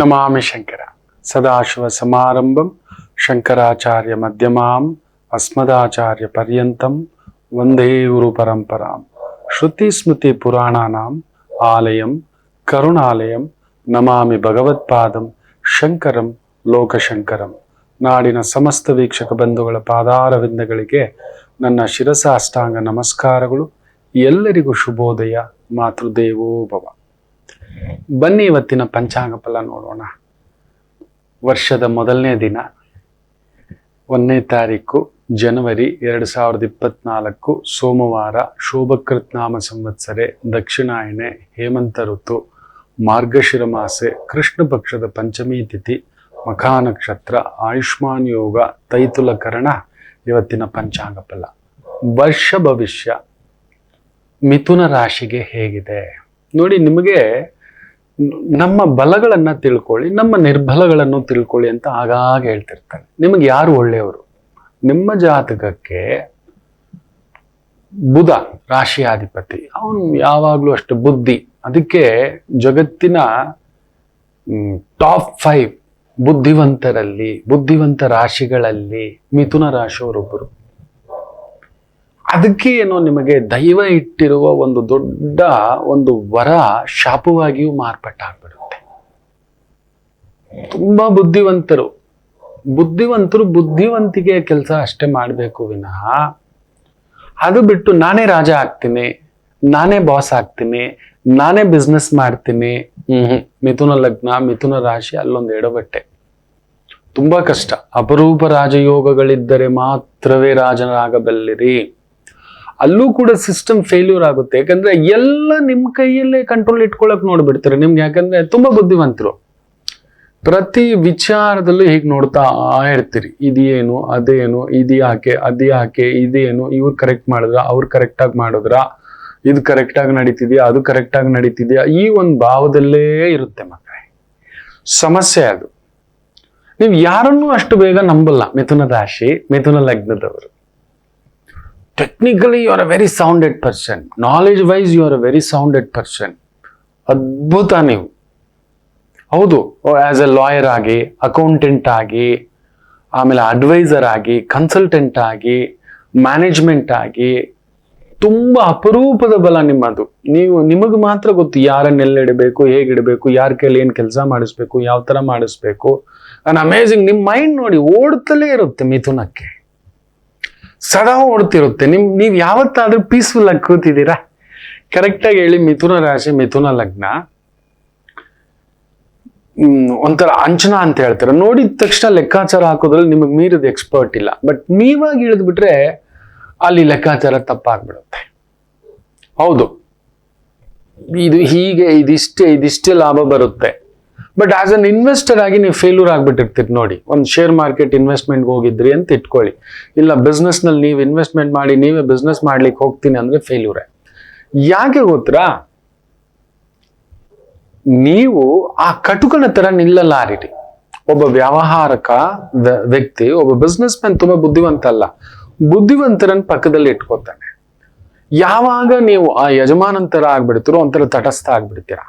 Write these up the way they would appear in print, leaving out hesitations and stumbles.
ನಮಾಮಿ ಶಂಕರ ಸದಾಶಿವ ಸಮಾರಂಭಂ ಶಂಕರಾಚಾರ್ಯ ಮಧ್ಯಮಾಂ ಅಸ್ಮದಾಚಾರ್ಯ ಪರ್ಯಂತಂ ವಂದೇ ಗುರು ಪರಂಪರಾಂ ಶ್ರುತಿ ಸ್ಮೃತಿ ಪುರಾಣಾನಾಂ ಆಲಯಂ ಕರುಣಾಲಯಂ ನಮಾಮಿ ಭಗವತ್ಪಾದಂ ಶಂಕರಂ ಲೋಕಶಂಕರಂ. ನಾಡಿನ ಸಮಸ್ತ ವೀಕ್ಷಕ ಬಂಧುಗಳ ಪಾದಾರವಿಂದಗಳಿಗೆ ನನ್ನ ಶಿರಸಾಷ್ಟಾಂಗ ನಮಸ್ಕಾರಗಳು. ಎಲ್ಲರಿಗೂ ಶುಭೋದಯ. ಮಾತೃದೇವೋ ಭವ. ಬನ್ನಿ ಇವತ್ತಿನ ಪಂಚಾಂಗ ಫಲ ನೋಡೋಣ. ವರ್ಷದ ಮೊದಲನೇ ದಿನ 1ನೇ ತಾರೀಕು ಜನವರಿ 2024 ಸೋಮವಾರ. ಶೋಭಕೃತ್ ನಾಮ ಸಂವತ್ಸರೆ, ದಕ್ಷಿಣಾಯಣೆ, ಹೇಮಂತ ಋತು, ಮಾರ್ಗಶಿರ ಮಾಸೆ, ಕೃಷ್ಣ ಪಕ್ಷದ ಪಂಚಮಿ ತಿಥಿ, ಮಖಾ ನಕ್ಷತ್ರ, ಆಯುಷ್ಮಾನ್ ಯೋಗ, ತೈತುಲ ಕರಣ. ಇವತ್ತಿನ ಪಂಚಾಂಗ ಫಲ. ವರ್ಷ ಭವಿಷ್ಯ ಮಿಥುನ ರಾಶಿಗೆ ಹೇಗಿದೆ ನೋಡಿ. ನಿಮಗೆ ನಮ್ಮ ಬಲಗಳನ್ನ ತಿಳ್ಕೊಳ್ಳಿ, ನಮ್ಮ ನಿರ್ಬಲಗಳನ್ನು ತಿಳ್ಕೊಳ್ಳಿ ಅಂತ ಆಗಾಗ ಹೇಳ್ತಿರ್ತಾರೆ. ನಿಮಗೆ ಯಾರು ಒಳ್ಳೆಯವರು? ನಿಮ್ಮ ಜಾತಕಕ್ಕೆ ಬುಧ ರಾಶಿಯಾಧಿಪತಿ, ಅವನು ಯಾವಾಗ್ಲೂ ಅಷ್ಟು ಬುದ್ಧಿ. ಅದಕ್ಕೆ ಜಗತ್ತಿನ ಟಾಪ್ 5 ಬುದ್ಧಿವಂತರಲ್ಲಿ, ಬುದ್ಧಿವಂತ ರಾಶಿಗಳಲ್ಲಿ ಮಿಥುನ ರಾಶಿಯವರೊಬ್ಬರು. ಅದಕ್ಕೆ ಏನೋ ನಿಮಗೆ ದೈವ ಇಟ್ಟಿರುವ ಒಂದು ದೊಡ್ಡ ಒಂದು ವರ ಶಾಪವಾಗಿಯೂ ಮಾರ್ಪಾಟಾಗ್ಬಿಡುತ್ತೆ. ತುಂಬಾ ಬುದ್ಧಿವಂತರು ಬುದ್ಧಿವಂತಿಗೆ ಕೆಲಸ ಅಷ್ಟೇ ಮಾಡಬೇಕು ವಿನಃ ಅದು ಬಿಟ್ಟು ನಾನೇ ರಾಜ ಆಗ್ತೀನಿ, ನಾನೇ ಬಾಸ್ ಆಗ್ತೀನಿ, ನಾನೇ ಬಿಸ್ನೆಸ್ ಮಾಡ್ತೀನಿ. ಮಿಥುನ ಲಗ್ನ, ಮಿಥುನ ರಾಶಿ ಅಲ್ಲೊಂದು ಎಡವಟ್ಟೆ. ತುಂಬಾ ಕಷ್ಟ. ಅಪರೂಪ ರಾಜಯೋಗಗಳಿದ್ದರೆ ಮಾತ್ರವೇ ರಾಜನಾಗಬಲ್ಲಿರಿ. ಅಲ್ಲೂ ಕೂಡ ಸಿಸ್ಟಮ್ ಫೇಲ್ಯೂರ್ ಆಗುತ್ತೆ. ಯಾಕಂದ್ರೆ ಎಲ್ಲ ನಿಮ್ ಕೈಯಲ್ಲೇ ಕಂಟ್ರೋಲ್ ಇಟ್ಕೊಳಕ್ ನೋಡ್ಬಿಡ್ತಾರೆ ನಿಮ್ಗೆ. ಯಾಕಂದ್ರೆ ತುಂಬಾ ಬುದ್ಧಿವಂತರು. ಪ್ರತಿ ವಿಚಾರದಲ್ಲೂ ಹೀಗೆ ನೋಡ್ತಾ ಇರ್ತೀರಿ. ಇದೇನು ಅದೇನು, ಇದು ಯಾಕೆ ಅದು ಯಾಕೆ, ಇದೇನು, ಇವ್ರು ಕರೆಕ್ಟ್ ಮಾಡಿದ್ರ, ಅವ್ರು ಕರೆಕ್ಟ್ ಆಗಿ ಮಾಡಿದ್ರ, ಇದು ಕರೆಕ್ಟ್ ಆಗಿ ನಡೀತಿದ್ಯಾ, ಅದು ಕರೆಕ್ಟ್ ಆಗಿ ನಡೀತಿದ್ಯಾ, ಈ ಒಂದು ಭಾವದಲ್ಲೇ ಇರುತ್ತೆ ಮಕ್ಕಳೇ. ಸಮಸ್ಯೆ ಅದು. ನೀವು ಯಾರನ್ನೂ ಅಷ್ಟು ಬೇಗ ನಂಬಲ್ಲ. ಮಿಥುನ ರಾಶಿ, ಮಿಥುನ ಲಗ್ನದವರು. Technically you are a very sounded person. Knowledge wise you are a very sounded person. ಅದ್ಭುತ ನೀವು. ಹೌದು, ಆಸ್ ಎ ಲಾಯರ್ ಆಗಿ, ಅಕೌಂಟೆಂಟ್ ಆಗಿ, ಆಮೇಲೆ ಅಡ್ವೈಸರ್ ಆಗಿ, ಕನ್ಸಲ್ಟೆಂಟ್ ಆಗಿ, ಮ್ಯಾನೇಜ್ಮೆಂಟ್ ಆಗಿ, ತುಂಬಾ ಅಪರೂಪದ ಬಲ ನಿಮ್ಮದು. ನಿಮಗೆ ಮಾತ್ರ ಗೊತ್ತು ಯಾರನ್ನೆಲ್ಲಿಡಬೇಕು, ಹೇಗಿಡಬೇಕು, ಯಾರ ಕೈಲಿ ಏನ್ ಕೆಲಸ ಮಾಡಿಸ್ಬೇಕು, ಯಾವ ತರ ಮಾಡಿಸ್ಬೇಕು. And amazing. ನಿಮ್ ಮೈಂಡ್ ನೋಡಿ ಓಡ್ತಲೇ ಇರುತ್ತೆ. ಮಿಥುನಕ್ಕೆ ಸದಾ ಓಡ್ತಿರುತ್ತೆ. ನೀವ್ ಯಾವತ್ತಾದ್ರೂ ಪೀಸ್ಫುಲ್ ಆಗಿ ಕೂತಿದ್ದೀರಾ? ಕರೆಕ್ಟ್ ಆಗಿ ಹೇಳಿ. ಮಿಥುನ ರಾಶಿ, ಮಿಥುನ ಲಗ್ನ ಒಂಥರ ಅಂಚನಾ ಅಂತ ಹೇಳ್ತಾರೆ. ನೋಡಿದ ತಕ್ಷಣ ಲೆಕ್ಕಾಚಾರ ಹಾಕೋದ್ರಲ್ಲಿ ನಿಮಗೆ ಮೀರಿದ ಎಕ್ಸ್ಪರ್ಟ್ ಇಲ್ಲ. ಬಟ್ ನೀವಾಗಿ ಇಳಿದ್ಬಿಟ್ರೆ ಅಲ್ಲಿ ಲೆಕ್ಕಾಚಾರ ತಪ್ಪಾಗ್ಬಿಡುತ್ತೆ. ಹೌದು, ಇದು ಹೀಗೆ, ಇದಿಷ್ಟೇ ಲಾಭ ಬರುತ್ತೆ. ಬಟ್ ಆಸ್ ಅನ್ ಇನ್ವೆಸ್ಟರ್ ಆಗಿ ನೀವು ಫೇಲ್ಯೂರ್ ಆಗ್ಬಿಟ್ಟಿರ್ತೀರಿ ನೋಡಿ. ಒಂದು ಶೇರ್ ಮಾರ್ಕೆಟ್ ಇನ್ವೆಸ್ಟ್ಮೆಂಟ್ಗೆ ಹೋಗಿದ್ರಿ ಅಂತ ಇಟ್ಕೊಳ್ಳಿ, ಇಲ್ಲ ಬಿಸ್ನೆಸ್ ನಲ್ಲಿ ನೀವು ಇನ್ವೆಸ್ಟ್ಮೆಂಟ್ ಮಾಡಿ ನೀವೇ ಬಿಸ್ನೆಸ್ ಮಾಡ್ಲಿಕ್ಕೆ ಹೋಗ್ತೀನಿ ಅಂದ್ರೆ ಫೇಲ್ಯೂರೇ. ಯಾಕೆ ಗೊತ್ತಾ? ನೀವು ಆ ಕಟುಕನ ತರ ನಿಲ್ಲಲಾರಿರಿ. ಒಬ್ಬ ವ್ಯವಹಾರಕ ವ್ಯಕ್ತಿ, ಒಬ್ಬ ಬಿಸ್ನೆಸ್ ಮ್ಯಾನ್ ತುಂಬಾ ಬುದ್ಧಿವಂತ ಅಲ್ಲ, ಬುದ್ಧಿವಂತರನ್ನ ಪಕ್ಕದಲ್ಲಿ ಇಟ್ಕೋತಾನೆ. ಯಾವಾಗ ನೀವು ಆ ಯಜಮಾನಂತರ ಆಗ್ಬಿಡ್ತೀರೋ ಒಂಥರ ತಟಸ್ಥ ಆಗ್ಬಿಡ್ತೀರಾ.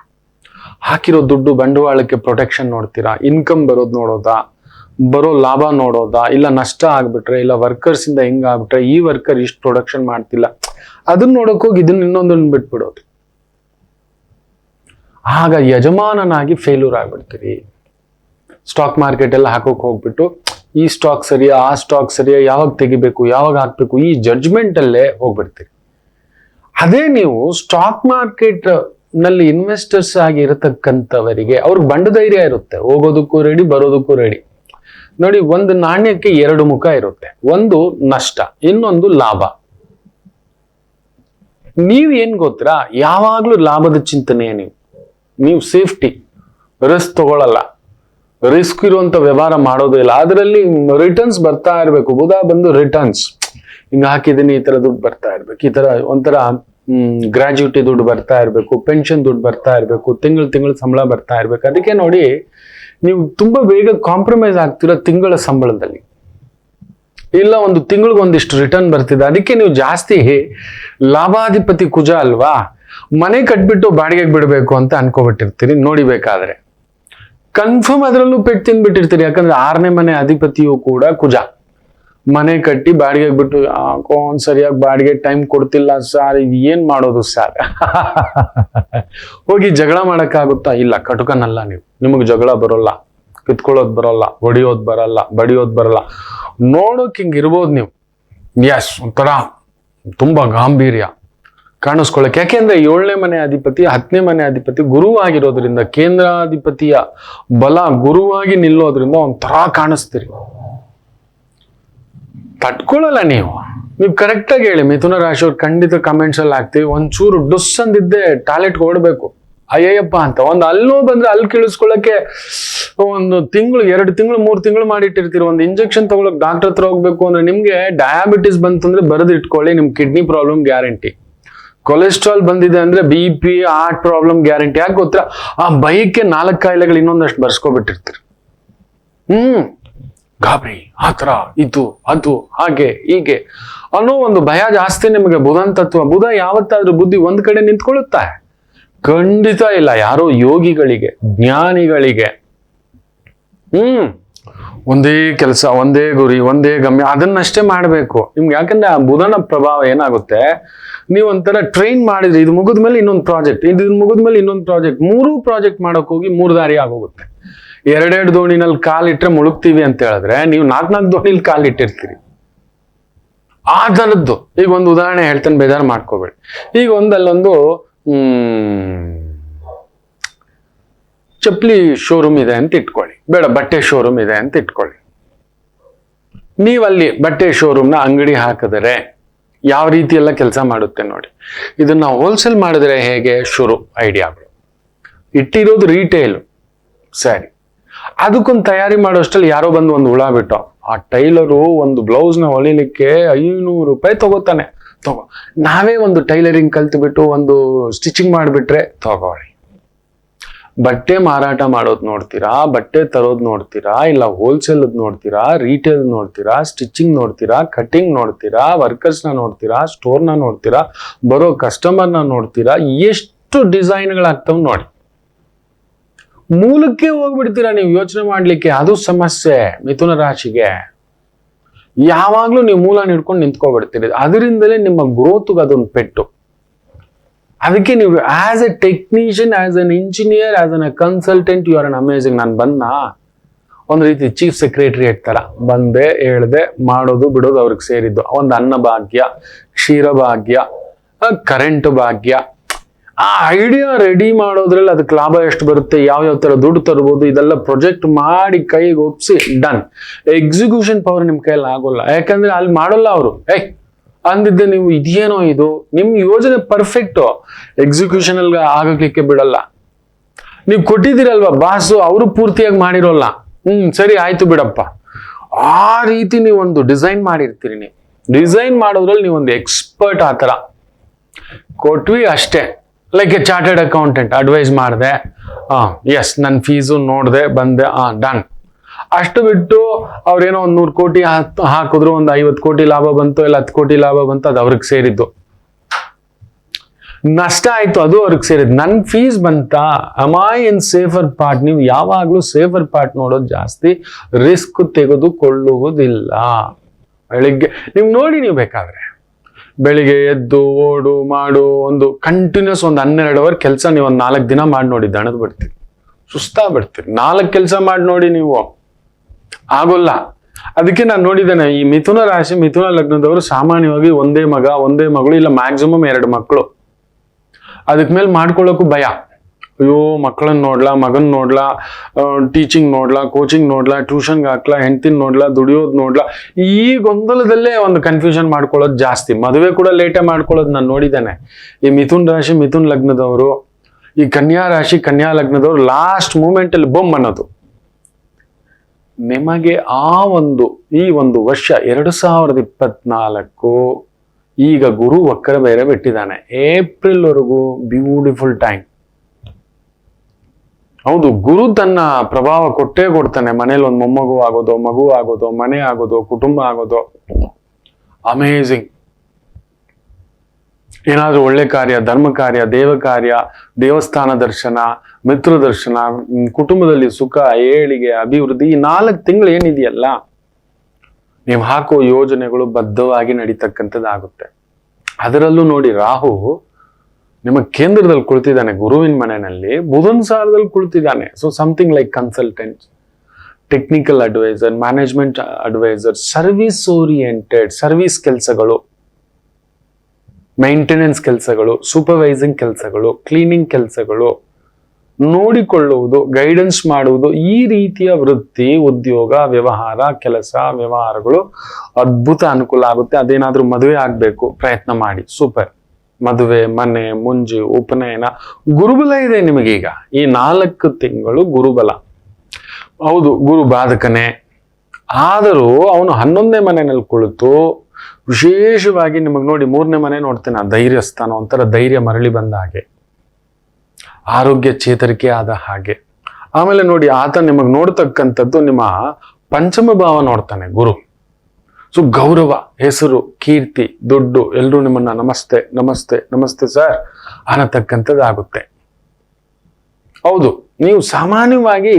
ಹಾಕಿರೋ ದುಡ್ಡು ಬಂಡವಾಳಕ್ಕೆ ಪ್ರೊಟೆಕ್ಷನ್ ನೋಡ್ತೀರಾ, ಇನ್ಕಮ್ ಬರೋದು ನೋಡೋದಾ, ಬರೋ ಲಾಭ ನೋಡೋದಾ, ಇಲ್ಲ ನಷ್ಟ ಆಗ್ಬಿಟ್ರೆ, ಇಲ್ಲ ವರ್ಕರ್ಸ್ ಇಂದ ಹಿಂಗ ಆಗ್ಬಿಟ್ರೆ, ಈ ವರ್ಕರ್ ಇಷ್ಟು ಪ್ರೊಡಕ್ಷನ್ ಮಾಡ್ತಿಲ್ಲ, ಅದನ್ನ ನೋಡಕ್ ಹೋಗಿ ಇದನ್ನ ಇನ್ನೊಂದನ್ನ ಬಿಟ್ಬಿಡೋದು. ಆಗ ಯಜಮಾನನಾಗಿ ಫೇಲ್ಯೂರ್ ಆಗ್ಬಿಡ್ತೀರಿ. ಸ್ಟಾಕ್ ಮಾರ್ಕೆಟ್ ಎಲ್ಲ ಹಾಕೋಕ್ ಹೋಗ್ಬಿಟ್ಟು ಈ ಸ್ಟಾಕ್ ಸರಿಯಾ, ಆ ಸ್ಟಾಕ್ ಸರಿಯಾ, ಯಾವಾಗ ತೆಗಿಬೇಕು, ಯಾವಾಗ ಹಾಕ್ಬೇಕು, ಈ ಜಡ್ಜ್ಮೆಂಟ್ ಅಲ್ಲೇ ಹೋಗ್ಬಿಡ್ತೀರಿ. ಅದೇ ನೀವು ಸ್ಟಾಕ್ ಮಾರ್ಕೆಟ್ ನಲ್ಲಿ ಇನ್ವೆಸ್ಟರ್ಸ್ ಆಗಿ ಇರತಕ್ಕಂಥವರಿಗೆ ಅವ್ರಿಗೆ ಬಂಡ ಧೈರ್ಯ ಇರುತ್ತೆ. ಹೋಗೋದಕ್ಕೂ ರೆಡಿ, ಬರೋದಕ್ಕೂ ರೆಡಿ. ನೋಡಿ, ಒಂದು ನಾಣ್ಯಕ್ಕೆ 2 ಮುಖ ಇರುತ್ತೆ. ಒಂದು ನಷ್ಟ, ಇನ್ನೊಂದು ಲಾಭ. ನೀವ್ ಏನ್ ಗೊತ್ತಾ? ಯಾವಾಗ್ಲೂ ಲಾಭದ ಚಿಂತನೆ. ನೀವು ಸೇಫ್ಟಿ, ರಿಸ್ಕ್ ತಗೊಳಲ್ಲ. ರಿಸ್ಕ್ ಇರುವಂತ ವ್ಯವಹಾರ ಮಾಡೋದು ಇಲ್ಲ. ಅದರಲ್ಲಿ ರಿಟರ್ನ್ಸ್ ಬರ್ತಾ ಇರ್ಬೇಕು. ಬುಧ ಬಂದು ರಿಟರ್ನ್ಸ್, ಹಿಂಗ ಹಾಕಿದೀನಿ, ಈ ತರ ದುಡ್ಡು ಬರ್ತಾ ಇರ್ಬೇಕು, ಈ ತರ ಒಂಥರ ಗ್ರಾಜ್ಯುಟಿ ದುಡ್ಡು ಬರ್ತಾ ಇರ್ಬೇಕು, ಪೆನ್ಷನ್ ದುಡ್ಡು ಬರ್ತಾ ಇರ್ಬೇಕು, ತಿಂಗಳು ಸಂಬಳ ಬರ್ತಾ ಇರ್ಬೇಕು. ಅದಕ್ಕೆ ನೋಡಿ, ನೀವು ತುಂಬಾ ಬೇಗ ಕಾಂಪ್ರಮೈಸ್ ಆಗ್ತೀರಾ ತಿಂಗಳ ಸಂಬಳದಲ್ಲಿ. ಇಲ್ಲ ಒಂದು ತಿಂಗಳಿಗೆ ಒಂದಿಷ್ಟು ರಿಟರ್ನ್ ಬರ್ತಿದೆ. ಅದಕ್ಕೆ ನೀವು ಜಾಸ್ತಿ ಲಾಭಾಧಿಪತಿ ಕುಜ ಅಲ್ವಾ, ಮನೆ ಕಟ್ಬಿಟ್ಟು ಬಾಡಿಗೆಗೆ ಬಿಡಬೇಕು ಅಂತ ಅನ್ಕೋಬಿಟ್ಟಿರ್ತೀರಿ. ನೋಡಿಬೇಕಾದ್ರೆ ಕನ್ಫರ್ಮ್ ಅದರಲ್ಲೂ ಪೆಟ್ಟು ತಿಂದ್ಬಿಟ್ಟಿರ್ತೀರಿ. ಯಾಕಂದ್ರೆ 6ನೇ ಮನೆ ಅಧಿಪತಿಯು ಕೂಡ ಕುಜ. ಮನೆ ಕಟ್ಟಿ ಬಾಡಿಗೆಗೆ ಬಿಟ್ಟು ಯಾಕೋ ಒಂದ್ ಸರಿಯಾಗಿ ಬಾಡಿಗೆ ಟೈಮ್ ಕೊಡ್ತಿಲ್ಲ ಸರ್, ಇದು ಏನ್ ಮಾಡೋದು ಸರ್? ಹೋಗಿ ಜಗಳ ಮಾಡಕ್ಕಾಗುತ್ತಾ? ಇಲ್ಲ, ಕಟುಕನಲ್ಲ ನೀವು. ನಿಮಗ್ ಜಗಳ ಬರೋಲ್ಲ, ಕಿತ್ಕೊಳ್ಳೋದ್ ಬರೋಲ್ಲ, ಹೊಡಿಯೋದ್ ಬರಲ್ಲ, ಬಡಿಯೋದ್ ಬರಲ್ಲ. ನೋಡೋಕ್ ಹಿಂಗ್ ಇರ್ಬೋದು ನೀವು. ಎಸ್, ಒಂಥರ ತುಂಬಾ ಗಾಂಭೀರ್ಯ ಕಾಣಿಸ್ಕೊಳ್ಳಕ್ಕೆ. ಯಾಕೆಂದ್ರೆ 7ನೇ ಮನೆ ಅಧಿಪತಿ 10ನೇ ಮನೆ ಅಧಿಪತಿ ಗುರುವಾಗಿರೋದ್ರಿಂದ, ಕೇಂದ್ರಾಧಿಪತಿಯ ಬಲ ಗುರುವಾಗಿ ನಿಲ್ಲೋದ್ರಿಂದ ಒಂಥರ ಕಾಣಿಸ್ತೀರಿ. ತಟ್ಕೊಳ್ಳಲ್ಲ ನೀವು ಕರೆಕ್ಟಾಗಿ ಹೇಳಿ. ಮಿಥುನ ರಾಶಿಯವ್ರು ಖಂಡಿತ ಕಮೆಂಟ್ಸ್ ಅಲ್ಲಿ ಹಾಕ್ತೀವಿ. ಒಂಚೂರು ಡುಸ್ ಅಂದಿದ್ದೆ ಟಾಯ್ಲೆಟ್ಗೆ ಓಡಬೇಕು, ಅಯ್ಯಯ್ಯಪ್ಪ ಅಂತ. ಒಂದು ಅಲ್ಲೋ ಬಂದ್ರೆ ಅಲ್ಲಿ ಕೇಳಿಸ್ಕೊಳ್ಳಕ್ಕೆ ಒಂದು ತಿಂಗಳು 2 ತಿಂಗಳು 3 ತಿಂಗಳು ಮಾಡಿಟ್ಟಿರ್ತೀರಿ. ಒಂದು ಇಂಜೆಕ್ಷನ್ ತಗೊಳಕ್ ಡಾಕ್ಟರ್ ಹತ್ರ ಹೋಗ್ಬೇಕು ಅಂದ್ರೆ, ನಿಮ್ಗೆ ಡಯಾಬಿಟಿಸ್ ಬಂತಂದ್ರೆ ಬರೆದು ಇಟ್ಕೊಳ್ಳಿ, ನಿಮ್ ಕಿಡ್ನಿ ಪ್ರಾಬ್ಲಮ್ ಗ್ಯಾರಂಟಿ. ಕೊಲೆಸ್ಟ್ರಾಲ್ ಬಂದಿದೆ ಅಂದ್ರೆ BP ಹಾರ್ಟ್ ಪ್ರಾಬ್ಲಮ್ ಗ್ಯಾರಂಟಿ. ಯಾಕೆ ಗೊತ್ತಾ? ಆ ಬೈಕ್ಗೆ 4 ಕಾಯಿಲೆಗಳು ಇನ್ನೊಂದಷ್ಟು ಬರ್ಸ್ಕೊಬಿಟ್ಟಿರ್ತೀರಿ. ಗಾಬರಿ, ಆತರ, ಇದು ಅದು, ಹಾಗೆ ಹೀಗೆ ಅನ್ನೋ ಒಂದು ಭಯ ಜಾಸ್ತಿ ನಿಮಗೆ. ಬುಧನ್ ತತ್ವ, ಬುಧ ಯಾವತ್ತಾದ್ರೂ ಬುದ್ಧಿ ಒಂದ್ ಕಡೆ ನಿಂತ್ಕೊಳ್ಳುತ್ತಾ? ಖಂಡಿತ ಇಲ್ಲ. ಯಾರೋ ಯೋಗಿಗಳಿಗೆ, ಜ್ಞಾನಿಗಳಿಗೆ ಒಂದೇ ಕೆಲಸ, ಒಂದೇ ಗುರಿ, ಒಂದೇ ಗಮ್ಯ, ಅದನ್ನಷ್ಟೇ ಮಾಡ್ಬೇಕು ನಿಮ್ಗೆ. ಯಾಕಂದ್ರೆ ಆ ಬುಧನ ಪ್ರಭಾವ ಏನಾಗುತ್ತೆ, ನೀವು ಒಂಥರ ಟ್ರೈನ್ ಮಾಡಿದ್ರಿ, ಇದು ಮುಗಿದ್ಮೇಲೆ ಇನ್ನೊಂದು ಪ್ರಾಜೆಕ್ಟ್, ಇದು ಮುಗಿದ್ಮೇಲೆ ಇನ್ನೊಂದು ಪ್ರಾಜೆಕ್ಟ್, 3 ಪ್ರಾಜೆಕ್ಟ್ ಮಾಡಕ್ ಹೋಗಿ 3 ದಾರಿ ಆಗೋಗುತ್ತೆ. 2 ದೋಣಿನಲ್ಲಿ ಕಾಲಿಟ್ರೆ ಮುಳುಗ್ತೀವಿ ಅಂತ ಹೇಳಿದ್ರೆ, ನೀವು 4 ದೋಣಿಲಿ ಕಾಲಿಟ್ಟಿರ್ತೀರಿ. ಆ ಥರದ್ದು. ಈಗ ಒಂದು ಉದಾಹರಣೆ ಹೇಳ್ತಾನೆ, ಬೇಜಾರು ಮಾಡ್ಕೋಬೇಡಿ. ಈಗ ಅಲ್ಲೊಂದು ಚಪ್ಪಲಿ ಶೋರೂಮ್ ಇದೆ ಅಂತ ಇಟ್ಕೊಳ್ಳಿ, ಬೇಡ ಬಟ್ಟೆ ಶೋರೂಮ್ ಇದೆ ಅಂತ ಇಟ್ಕೊಳ್ಳಿ. ನೀವಲ್ಲಿ ಬಟ್ಟೆ ಶೋರೂಮ್ನ ಅಂಗಡಿ ಹಾಕಿದರೆ ಯಾವ ರೀತಿ ಎಲ್ಲ ಕೆಲಸ ಮಾಡುತ್ತೆ ನೋಡಿ. ಇದನ್ನ ಹೋಲ್ಸೇಲ್ ಮಾಡಿದ್ರೆ ಹೇಗೆ? ಶುರು ಐಡಿಯಾಗಳು ಇಟ್ಟಿರೋದು ರಿಟೇಲ್, ಸರಿ. ಅದಕ್ಕೊಂದು ತಯಾರಿ ಮಾಡೋಷ್ಟರಲ್ಲಿ ಯಾರೋ ಬಂದು ಒಂದು ಹುಳ ಬಿಟ್ಟು, ಆ ಟೈಲರು ಒಂದು ಬ್ಲೌಸ್ನ ಹೊಲಿಲಿಕ್ಕೆ 500 ರೂಪಾಯಿ ತಗೋತಾನೆ. ನಾವೇ ಒಂದು ಟೈಲರಿಂಗ್ ಕಲ್ತ್ಬಿಟ್ಟು ಒಂದು ಸ್ಟಿಚಿಂಗ್ ಮಾಡಿಬಿಟ್ರೆ ತಗೊಳ್ಳಿ. ಬಟ್ಟೆ ಮಾರಾಟ ಮಾಡೋದು ನೋಡ್ತೀರಾ, ಬಟ್ಟೆ ತರೋದು ನೋಡ್ತೀರಾ, ಇಲ್ಲ ಹೋಲ್ಸೇಲ್ ನೋಡ್ತೀರಾ, ರಿಟೇಲ್ ನೋಡ್ತೀರಾ, ಸ್ಟಿಚಿಂಗ್ ನೋಡ್ತೀರಾ, ಕಟಿಂಗ್ ನೋಡ್ತೀರಾ, ವರ್ಕರ್ಸ್ನ ನೋಡ್ತೀರಾ, ಸ್ಟೋರ್ನ ನೋಡ್ತೀರಾ, ಬರೋ ಕಸ್ಟಮರ್ನ ನೋಡ್ತೀರಾ, ಎಷ್ಟು ಡಿಸೈನ್ಗಳಾಗ್ತವ್ ನೋಡಿ. ಮೂಲಕ್ಕೆ ಹೋಗ್ಬಿಡ್ತೀರಾ ನೀವು ಯೋಚನೆ ಮಾಡ್ಲಿಕ್ಕೆ. ಅದು ಸಮಸ್ಯೆ ಮಿಥುನ ರಾಶಿಗೆ. ಯಾವಾಗ್ಲೂ ನೀವು ಮೂಲ ಹಿಡ್ಕೊಂಡು ನಿಂತ್ಕೊಬಿಡ್ತೀರಿ. ಅದರಿಂದಲೇ ನಿಮ್ಮ ಗ್ರೋತ್ಗೆ ಅದೊಂದು ಪೆಟ್ಟು. ಅದಕ್ಕೆ ನೀವು as a technician, as an engineer, as an consultant, you are an amazing. ನಾನು ಒಂದು ರೀತಿ ಚೀಫ್ ಸೆಕ್ರೆಟರಿಯೇಟ್ ತರ ಬಂದೆ, ಹೇಳ್ದೆ, ಮಾಡೋದು ಬಿಡೋದು ಅವ್ರಿಗೆ ಸೇರಿದ್ದು. ಒಂದು ಅನ್ನಭಾಗ್ಯ, ಕ್ಷೀರಭಾಗ್ಯ, ಕರೆಂಟ್ ಭಾಗ್ಯ. ಆ ಐಡಿಯಾ ರೆಡಿ ಮಾಡೋದ್ರಲ್ಲಿ ಅದಕ್ಕೆ ಲಾಭ ಎಷ್ಟು ಬರುತ್ತೆ, ಯಾವ ತರ ದುಡ್ಡು ತರ್ಬೋದು, ಇದೆಲ್ಲ ಪ್ರೊಜೆಕ್ಟ್ ಮಾಡಿ ಕೈಗೆ ಒಪ್ಸಿ ಡನ್. ಎಕ್ಸಿಕ್ಯೂಷನ್ ಪವರ್ ನಿಮ್ ಕೈಯಲ್ಲಿ ಆಗೋಲ್ಲ. ಯಾಕಂದ್ರೆ ಅಲ್ಲಿ ಮಾಡೋಲ್ಲ ಅವರು. ಅಂದಿದ್ದೆ ನೀವು ಇದೇನೋ ಇದು, ನಿಮ್ ಯೋಜನೆ ಪರ್ಫೆಕ್ಟ್, ಎಕ್ಸಿಕ್ಯೂಷನ್ ಅಲ್ಲಿ ಆಗಲಿಕ್ಕೆ ಬಿಡಲ್ಲ. ನೀವು ಕೊಟ್ಟಿದ್ದೀರಲ್ವಾ ಬಾಸು, ಅವರು ಪೂರ್ತಿಯಾಗಿ ಮಾಡಿರೋಲ್ಲ. ಸರಿ ಆಯ್ತು ಬಿಡಪ್ಪ, ಆ ರೀತಿ ನೀವು ಒಂದು ಡಿಸೈನ್ ಮಾಡಿರ್ತೀರಿ. ನೀವು ಡಿಸೈನ್ ಮಾಡೋದ್ರಲ್ಲಿ ನೀವೊಂದು ಎಕ್ಸ್ಪರ್ಟ್. ಆ ತರ ಕೊಟ್ವಿ ಅಷ್ಟೇ. Like a chartered accountant advice ಮಾಡಿದೆ, ಎಸ್ ನನ್ನ ಫೀಸು ನೋಡಿದೆ, ಬಂದೆ, ಡನ್. ಅಷ್ಟು ಬಿಟ್ಟು ಅವ್ರೇನೋ ಒಂದು 100 ಕೋಟಿ ಹಾಕಿದ್ರು, ಒಂದು 50 ಕೋಟಿ ಲಾಭ ಬಂತು, ಇಲ್ಲ 10 ಕೋಟಿ ಲಾಭ ಬಂತು, ಅದು ಅವ್ರಿಗೆ ಸೇರಿದ್ದು. ನಷ್ಟ ಆಯ್ತು, ಅದು ಅವ್ರಿಗೆ ಸೇರಿದ್ದು. ನನ್ ಫೀಸ್ ಬಂತ, ಅಮಾಯ್ ಇನ್ ಸೇಫರ್ ಪಾರ್ಟ್. ನೀವು ಯಾವಾಗ್ಲೂ ಸೇಫರ್ ಪಾರ್ಟ್ ನೋಡೋದು ಜಾಸ್ತಿ, ರಿಸ್ಕ್ ತೆಗೆದುಕೊಳ್ಳುವುದಿಲ್ಲ. ಬೆಳಿಗ್ಗೆ ನೀವು ನೋಡಿ, ನೀವು ಬೇಕಾದ್ರೆ ಬೆಳಿಗ್ಗೆ ಎದ್ದು ಓಡು ಮಾಡು, ಒಂದು ಕಂಟಿನ್ಯೂಸ್ ಒಂದು 12 ಅವರ್ ಕೆಲಸ ನೀವು ಒಂದು 4 ದಿನ ಮಾಡಿ ನೋಡಿ, ದಣದ್ ಬಿಡ್ತೀರಿ, ಸುಸ್ತಾಗ್ಬಿಡ್ತೀರಿ. 4 ಕೆಲಸ ಮಾಡಿ ನೋಡಿ, ನೀವು ಆಗೋಲ್ಲ. ಅದಕ್ಕೆ ನಾನು ನೋಡಿದ್ದೇನೆ, ಈ ಮಿಥುನ ರಾಶಿ ಮಿಥುನ ಲಗ್ನದವರು ಸಾಮಾನ್ಯವಾಗಿ ಒಂದೇ ಮಗ, ಒಂದೇ ಮಗಳು, ಇಲ್ಲ ಮ್ಯಾಕ್ಸಿಮಮ್ 2 ಮಕ್ಕಳು. ಅದಕ್ಕೆ ಮೇಲೆ ಮಾಡ್ಕೊಳ್ಳೋಕ್ಕೂ ಭಯ. ಅಯ್ಯೋ ಮಕ್ಕಳನ್ನ ನೋಡ್ಲಾ, ಮಗನ್ ನೋಡ್ಲಾ, ಟೀಚಿಂಗ್ ನೋಡ್ಲಾ, ಕೋಚಿಂಗ್ ನೋಡ್ಲಾ, ಟ್ಯೂಷನ್ಗೆ ಹಾಕ್ಲಾ, ಹೆಂಡ್ತಿನ ನೋಡ್ಲಾ, ದುಡಿಯೋದು ನೋಡ್ಲಾ. ಈ ಗೊಂದಲದಲ್ಲೇ ಒಂದು ಕನ್ಫ್ಯೂಷನ್ ಮಾಡ್ಕೊಳ್ಳೋದು ಜಾಸ್ತಿ. ಮದುವೆ ಕೂಡ ಲೇಟೇ ಮಾಡ್ಕೊಳ್ಳೋದು ನಾನು ನೋಡಿದ್ದೇನೆ. ಈ ಮಿಥುನ್ ರಾಶಿ ಮಿಥುನ್ ಲಗ್ನದವರು, ಈ ಕನ್ಯಾ ರಾಶಿ ಕನ್ಯಾ ಲಗ್ನದವರು ಲಾಸ್ಟ್ ಮೂಮೆಂಟ್ ಅಲ್ಲಿ ಬೊಮ್ ಅನ್ನೋದು. ನಿಮಗೆ ಈ ಒಂದು ವರ್ಷ 2024 ಈಗ ಗುರು ವಕ್ರ ಬೇರೆ ಬಿಟ್ಟಿದ್ದಾನೆ. ಏಪ್ರಿಲ್ ವರೆಗೂ ಬ್ಯೂಟಿಫುಲ್ ಟೈಮ್. ಹೌದು, ಗುರು ತನ್ನ ಪ್ರಭಾವ ಕೊಟ್ಟೇ ಕೊಡ್ತಾನೆ. ಮನೇಲಿ ಒಂದು ಮೊಮ್ಮಗು ಆಗೋದು, ಮಗು ಆಗೋದು, ಮನೆ ಆಗೋದು, ಕುಟುಂಬ ಆಗೋದು, ಅಮೇಝಿಂಗ್. ಏನಾದ್ರೂ ಒಳ್ಳೆ ಕಾರ್ಯ, ಧರ್ಮ ಕಾರ್ಯ, ದೇವ ಕಾರ್ಯ, ದೇವಸ್ಥಾನ ದರ್ಶನ, ಮಿತ್ರ ದರ್ಶನ, ಕುಟುಂಬದಲ್ಲಿ ಸುಖ, ಏಳಿಗೆ, ಅಭಿವೃದ್ಧಿ, ಈ 4 ತಿಂಗಳು ಏನಿದೆಯಲ್ಲ, ನೀವು ಹಾಕೋ ಯೋಜನೆಗಳು ಬದ್ಧವಾಗಿ ನಡೀತಕ್ಕಂಥದ್ದಾಗುತ್ತೆ. ಅದರಲ್ಲೂ ನೋಡಿ, ರಾಹು ನಿಮ್ಮ ಕೇಂದ್ರದಲ್ಲಿ ಕುಳಿತಿದ್ದಾನೆ, ಗುರುವಿನ ಮನೆಯಲ್ಲಿ, ಬುಧನ್ ಸಾರದಲ್ಲಿ ಕುಳಿತಿದ್ದಾನೆ. So something like consultant, technical advisor, management advisor, service oriented, service ಕೆಲಸಗಳು, ಮೈಂಟೆನೆನ್ಸ್ ಕೆಲಸಗಳು, ಸೂಪರ್ವೈಸಿಂಗ್ ಕೆಲಸಗಳು, ಕ್ಲೀನಿಂಗ್ ಕೆಲಸಗಳು, ನೋಡಿಕೊಳ್ಳುವುದು, ಗೈಡೆನ್ಸ್ ಮಾಡುವುದು, ಈ ರೀತಿಯ ವೃತ್ತಿ, ಉದ್ಯೋಗ, ವ್ಯವಹಾರ, ಕೆಲಸ, ವ್ಯವಹಾರಗಳು ಅದ್ಭುತ ಅನುಕೂಲ ಆಗುತ್ತೆ. ಅದೇನಾದ್ರೂ ಮದುವೆ ಆಗ್ಬೇಕು, ಪ್ರಯತ್ನ ಮಾಡಿ, ಸೂಪರ್. ಮದುವೆ, ಮನೆ, ಮುಂಜಿ, ಉಪನಯನ, ಗುರುಬಲ ಇದೆ ನಿಮಗೀಗ ಈ 4 ತಿಂಗಳು ಗುರುಬಲ. ಹೌದು, ಗುರು ಬಾಧಕನೇ ಆದರೂ ಅವನು 11ನೇ ಮನೆಯಲ್ಲಿ ಕುಳಿತು ವಿಶೇಷವಾಗಿ ನಿಮಗೆ ನೋಡಿ, 3ನೇ ಮನೆ ನೋಡ್ತೇನೆ, ಧೈರ್ಯ ಸ್ಥಾನ, ಒಂಥರ ಧೈರ್ಯ ಮರಳಿ ಬಂದ ಹಾಗೆ, ಆರೋಗ್ಯ ಚೇತರಿಕೆ ಆದ ಹಾಗೆ. ಆಮೇಲೆ ನೋಡಿ, ಆತ ನಿಮಗೆ ನೋಡ್ತಕ್ಕಂಥದ್ದು ನಿಮ್ಮ ಪಂಚಮ ಭಾವ ನೋಡ್ತಾನೆ ಗುರು. ಸೊ ಗೌರವ, ಹೆಸರು, ಕೀರ್ತಿ, ದುಡ್ಡು, ಎಲ್ಲರೂ ನಿಮ್ಮನ್ನ ನಮಸ್ತೆ ನಮಸ್ತೆ ನಮಸ್ತೆ ಸರ್ ಅನ್ನತಕ್ಕಂಥದ್ದಾಗುತ್ತೆ. ಹೌದು, ನೀವು ಸಾಮಾನ್ಯವಾಗಿ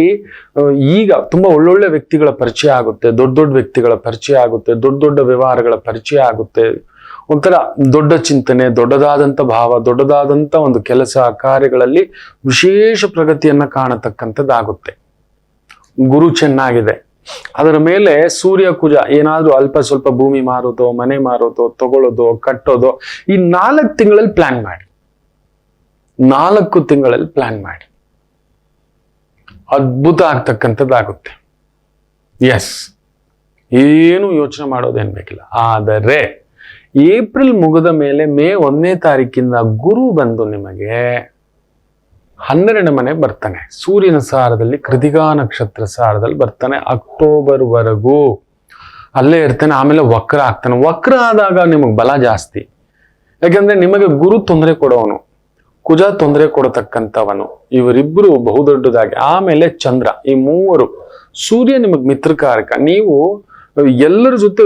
ಈಗ ತುಂಬಾ ಒಳ್ಳೊಳ್ಳೆ ವ್ಯಕ್ತಿಗಳ ಪರಿಚಯ ಆಗುತ್ತೆ, ದೊಡ್ಡ ದೊಡ್ಡ ವ್ಯಕ್ತಿಗಳ ಪರಿಚಯ ಆಗುತ್ತೆ, ದೊಡ್ಡ ದೊಡ್ಡ ವ್ಯವಹಾರಗಳ ಪರಿಚಯ ಆಗುತ್ತೆ. ಒಂಥರ ದೊಡ್ಡ ಚಿಂತನೆ, ದೊಡ್ಡದಾದಂಥ ಭಾವ, ದೊಡ್ಡದಾದಂಥ ಒಂದು ಕೆಲಸ ಕಾರ್ಯಗಳಲ್ಲಿ ವಿಶೇಷ ಪ್ರಗತಿಯನ್ನ ಕಾಣತಕ್ಕಂಥದ್ದಾಗುತ್ತೆ. ಗುರು ಚೆನ್ನಾಗಿದೆ. ಅದರ ಮೇಲೆ ಸೂರ್ಯ ಕುಜ ಏನಾದ್ರೂ ಅಲ್ಪ ಸ್ವಲ್ಪ ಭೂಮಿ ಮಾರೋದು, ಮನೆ ಮಾರೋದು, ತಗೊಳ್ಳೋದು, ಕಟ್ಟೋದು, ಈ 4 ತಿಂಗಳಲ್ಲಿ ಪ್ಲಾನ್ ಮಾಡಿ. 4 ತಿಂಗಳಲ್ಲಿ ಪ್ಲಾನ್ ಮಾಡಿ, ಅದ್ಭುತ ಆಗ್ತಕ್ಕಂಥದ್ದಾಗುತ್ತೆ. ಎಸ್, ಏನು ಯೋಚನೆ ಮಾಡೋದೇನ್ ಬೇಕಿಲ್ಲ. ಆದರೆ ಏಪ್ರಿಲ್ ಮುಗಿದ ಮೇಲೆ ಮೇ 1ನೇ ತಾರೀಕಿಂದ ಗುರು ಬಂದು ನಿಮಗೆ 12ನೇ ಮನೆ ಬರ್ತಾನೆ, ಸೂರ್ಯನ ಸಾರದಲ್ಲಿ, ಕೃತಿಕಾ ನಕ್ಷತ್ರ ಸಾರದಲ್ಲಿ ಬರ್ತಾನೆ. ಅಕ್ಟೋಬರ್ ವರೆಗೂ ಅಲ್ಲೇ ಇರ್ತಾನೆ. ಆಮೇಲೆ ವಕ್ರ ಆಗ್ತಾನೆ. ವಕ್ರ ಆದಾಗ ನಿಮಗೆ ಬಲ ಜಾಸ್ತಿ, ಯಾಕಂದ್ರೆ ನಿಮಗೆ ಗುರು ತೊಂದರೆ ಕೊಡೋವನು, ಕುಜ ತೊಂದರೆ ಕೊಡತಕ್ಕಂಥವನು, ಇವರಿಬ್ಬರು ಬಹುದೊಡ್ಡದಾಗಿ. ಆಮೇಲೆ ಚಂದ್ರ, ಈ 3. ಸೂರ್ಯ ನಿಮಗೆ ಮಿತ್ರಕಾರಕ, ನೀವು ಎಲ್ಲರ ಜೊತೆ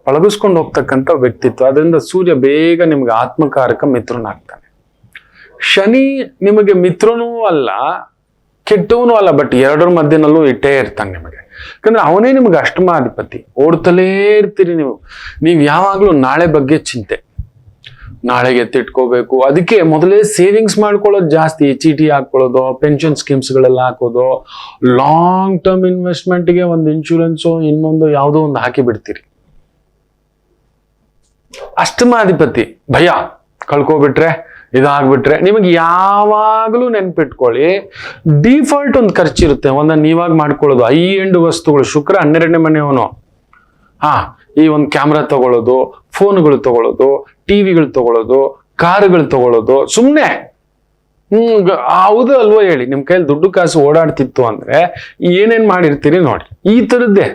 ಪಳಗಿಸ್ಕೊಂಡು ಹೋಗ್ತಕ್ಕಂಥ ವ್ಯಕ್ತಿತ್ವ. ಅದರಿಂದ ಸೂರ್ಯ ಬೇಗ ನಿಮ್ಗೆ ಆತ್ಮಕಾರಕ, ಮಿತ್ರನಾಗ್ತಾನೆ. ಶನಿ ನಿಮಗೆ ಮಿತ್ರನೂ ಅಲ್ಲ, ಕೆಟ್ಟವನು ಅಲ್ಲ, ಬಟ್ 2ರ ಮಧ್ಯನಲ್ಲೂ ಇಟ್ಟೇ ಇರ್ತಾನೆ ನಿಮಗೆ. ಯಾಕಂದ್ರೆ ಅವನೇ ನಿಮ್ಗೆ ಅಷ್ಟಮಾಧಿಪತಿ. ಓಡ್ತಲೇ ಇರ್ತೀರಿ ನೀವು ಯಾವಾಗ್ಲೂ ನಾಳೆ ಬಗ್ಗೆ ಚಿಂತೆ, ನಾಳೆಗೆ ಎತ್ತಿಟ್ಕೋಬೇಕು. ಅದಕ್ಕೆ ಮೊದಲೇ ಸೇವಿಂಗ್ಸ್ ಮಾಡ್ಕೊಳ್ಳೋದು ಜಾಸ್ತಿ, ಚೀಟಿ ಹಾಕೊಳ್ಳೋದು, ಪೆನ್ಷನ್ ಸ್ಕೀಮ್ಸ್ಗಳೆಲ್ಲ ಹಾಕೋದು, ಲಾಂಗ್ ಟರ್ಮ್ ಇನ್ವೆಸ್ಟ್ಮೆಂಟ್ಗೆ ಒಂದು ಇನ್ಶೂರೆನ್ಸು, ಇನ್ನೊಂದು ಯಾವುದೋ ಒಂದು ಹಾಕಿ ಬಿಡ್ತೀರಿ. ಅಷ್ಟಮಾಧಿಪತಿ ಭಯ, ಕಳ್ಕೊಬಿಟ್ರೆ, ಇದಾಗ್ಬಿಟ್ರೆ. ನಿಮಗೆ ಯಾವಾಗಲೂ ನೆನ್ಪಿಟ್ಕೊಳ್ಳಿ, ಡಿಫಾಲ್ಟ್ ಒಂದು ಖರ್ಚಿರುತ್ತೆ, ಒಂದನ್ನು ನೀವಾಗ ಮಾಡ್ಕೊಳ್ಳೋದು. ಹೈ ಎಂಡ್ ವಸ್ತುಗಳು, ಶುಕ್ರ 12ನೇ ಮನೆಯವನು. ಈ ಒಂದು ಕ್ಯಾಮ್ರಾ ತಗೊಳ್ಳೋದು, ಫೋನ್ಗಳು ತಗೊಳ್ಳೋದು, ಟಿವಿಗಳು ತಗೊಳ್ಳೋದು, ಕಾರುಗಳು ತಗೊಳ್ಳೋದು, ಸುಮ್ಮನೆ ಹೌದು ಅಲ್ವೋ ಹೇಳಿ. ನಿಮ್ ಕೈಯಲ್ಲಿ ದುಡ್ಡು ಕಾಸು ಓಡಾಡ್ತಿತ್ತು ಅಂದ್ರೆ ಏನೇನ್ ಮಾಡಿರ್ತೀರಿ ನೋಡಿ. ಈ ತರದ್ದೇ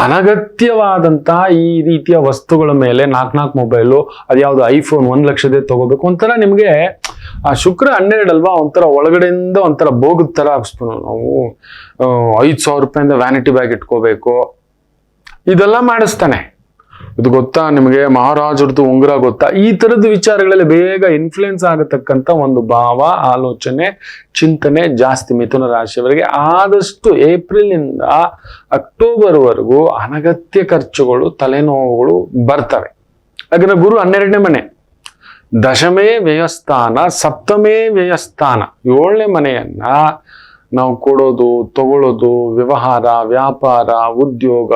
ಅನಗತ್ಯವಾದಂತ ಈ ರೀತಿಯ ವಸ್ತುಗಳ ಮೇಲೆ 4 ಮೊಬೈಲು, ಅದ್ಯಾವ್ದು ಐಫೋನ್ 1 ಲಕ್ಷದೇ ತಗೋಬೇಕು. ಒಂಥರ ನಿಮ್ಗೆ ಆ ಶುಕ್ರ 12 ಅಲ್ವಾ, ಒಂಥರ ಒಳಗಡೆಯಿಂದ ಒಂಥರ ಬೋಗದ ತರ ನಾವು 5,000 ರೂಪಾಯಿಂದ ವ್ಯಾನಿಟಿ ಬ್ಯಾಗ್ ಇಟ್ಕೋಬೇಕು, ಇದೆಲ್ಲ ಮಾಡಿಸ್ತಾನೆ. ಇದು ಗೊತ್ತಾ ನಿಮಗೆ? ಮಹಾರಾಜರದ್ದು ಉಂಗುರ ಗೊತ್ತಾ? ಈ ತರದ ವಿಚಾರಗಳಲ್ಲಿ ಬೇಗ ಇನ್ಫ್ಲುಯೆನ್ಸ್ ಆಗತಕ್ಕಂಥ ಒಂದು ಭಾವ, ಆಲೋಚನೆ, ಚಿಂತನೆ ಜಾಸ್ತಿ ಮಿಥುನ ರಾಶಿಯವರಿಗೆ. ಆದಷ್ಟು ಏಪ್ರಿಲ್ ಇಂದ ಅಕ್ಟೋಬರ್ ವರೆಗೂ ಅನಗತ್ಯ ಖರ್ಚುಗಳು, ತಲೆನೋವುಗಳು ಬರ್ತವೆ. ಹಾಗಾದ್ರೆ ಗುರು 12ನೇ ಮನೆ, ದಶಮೇ ವ್ಯಯಸ್ಥಾನ, ಸಪ್ತಮೇ ವ್ಯಯಸ್ಥಾನ. 7ನೇ ಮನೆಯನ್ನ ನಾವು ಕೊಡೋದು, ತಗೊಳ್ಳೋದು, ವ್ಯವಹಾರ, ವ್ಯಾಪಾರ, ಉದ್ಯೋಗ,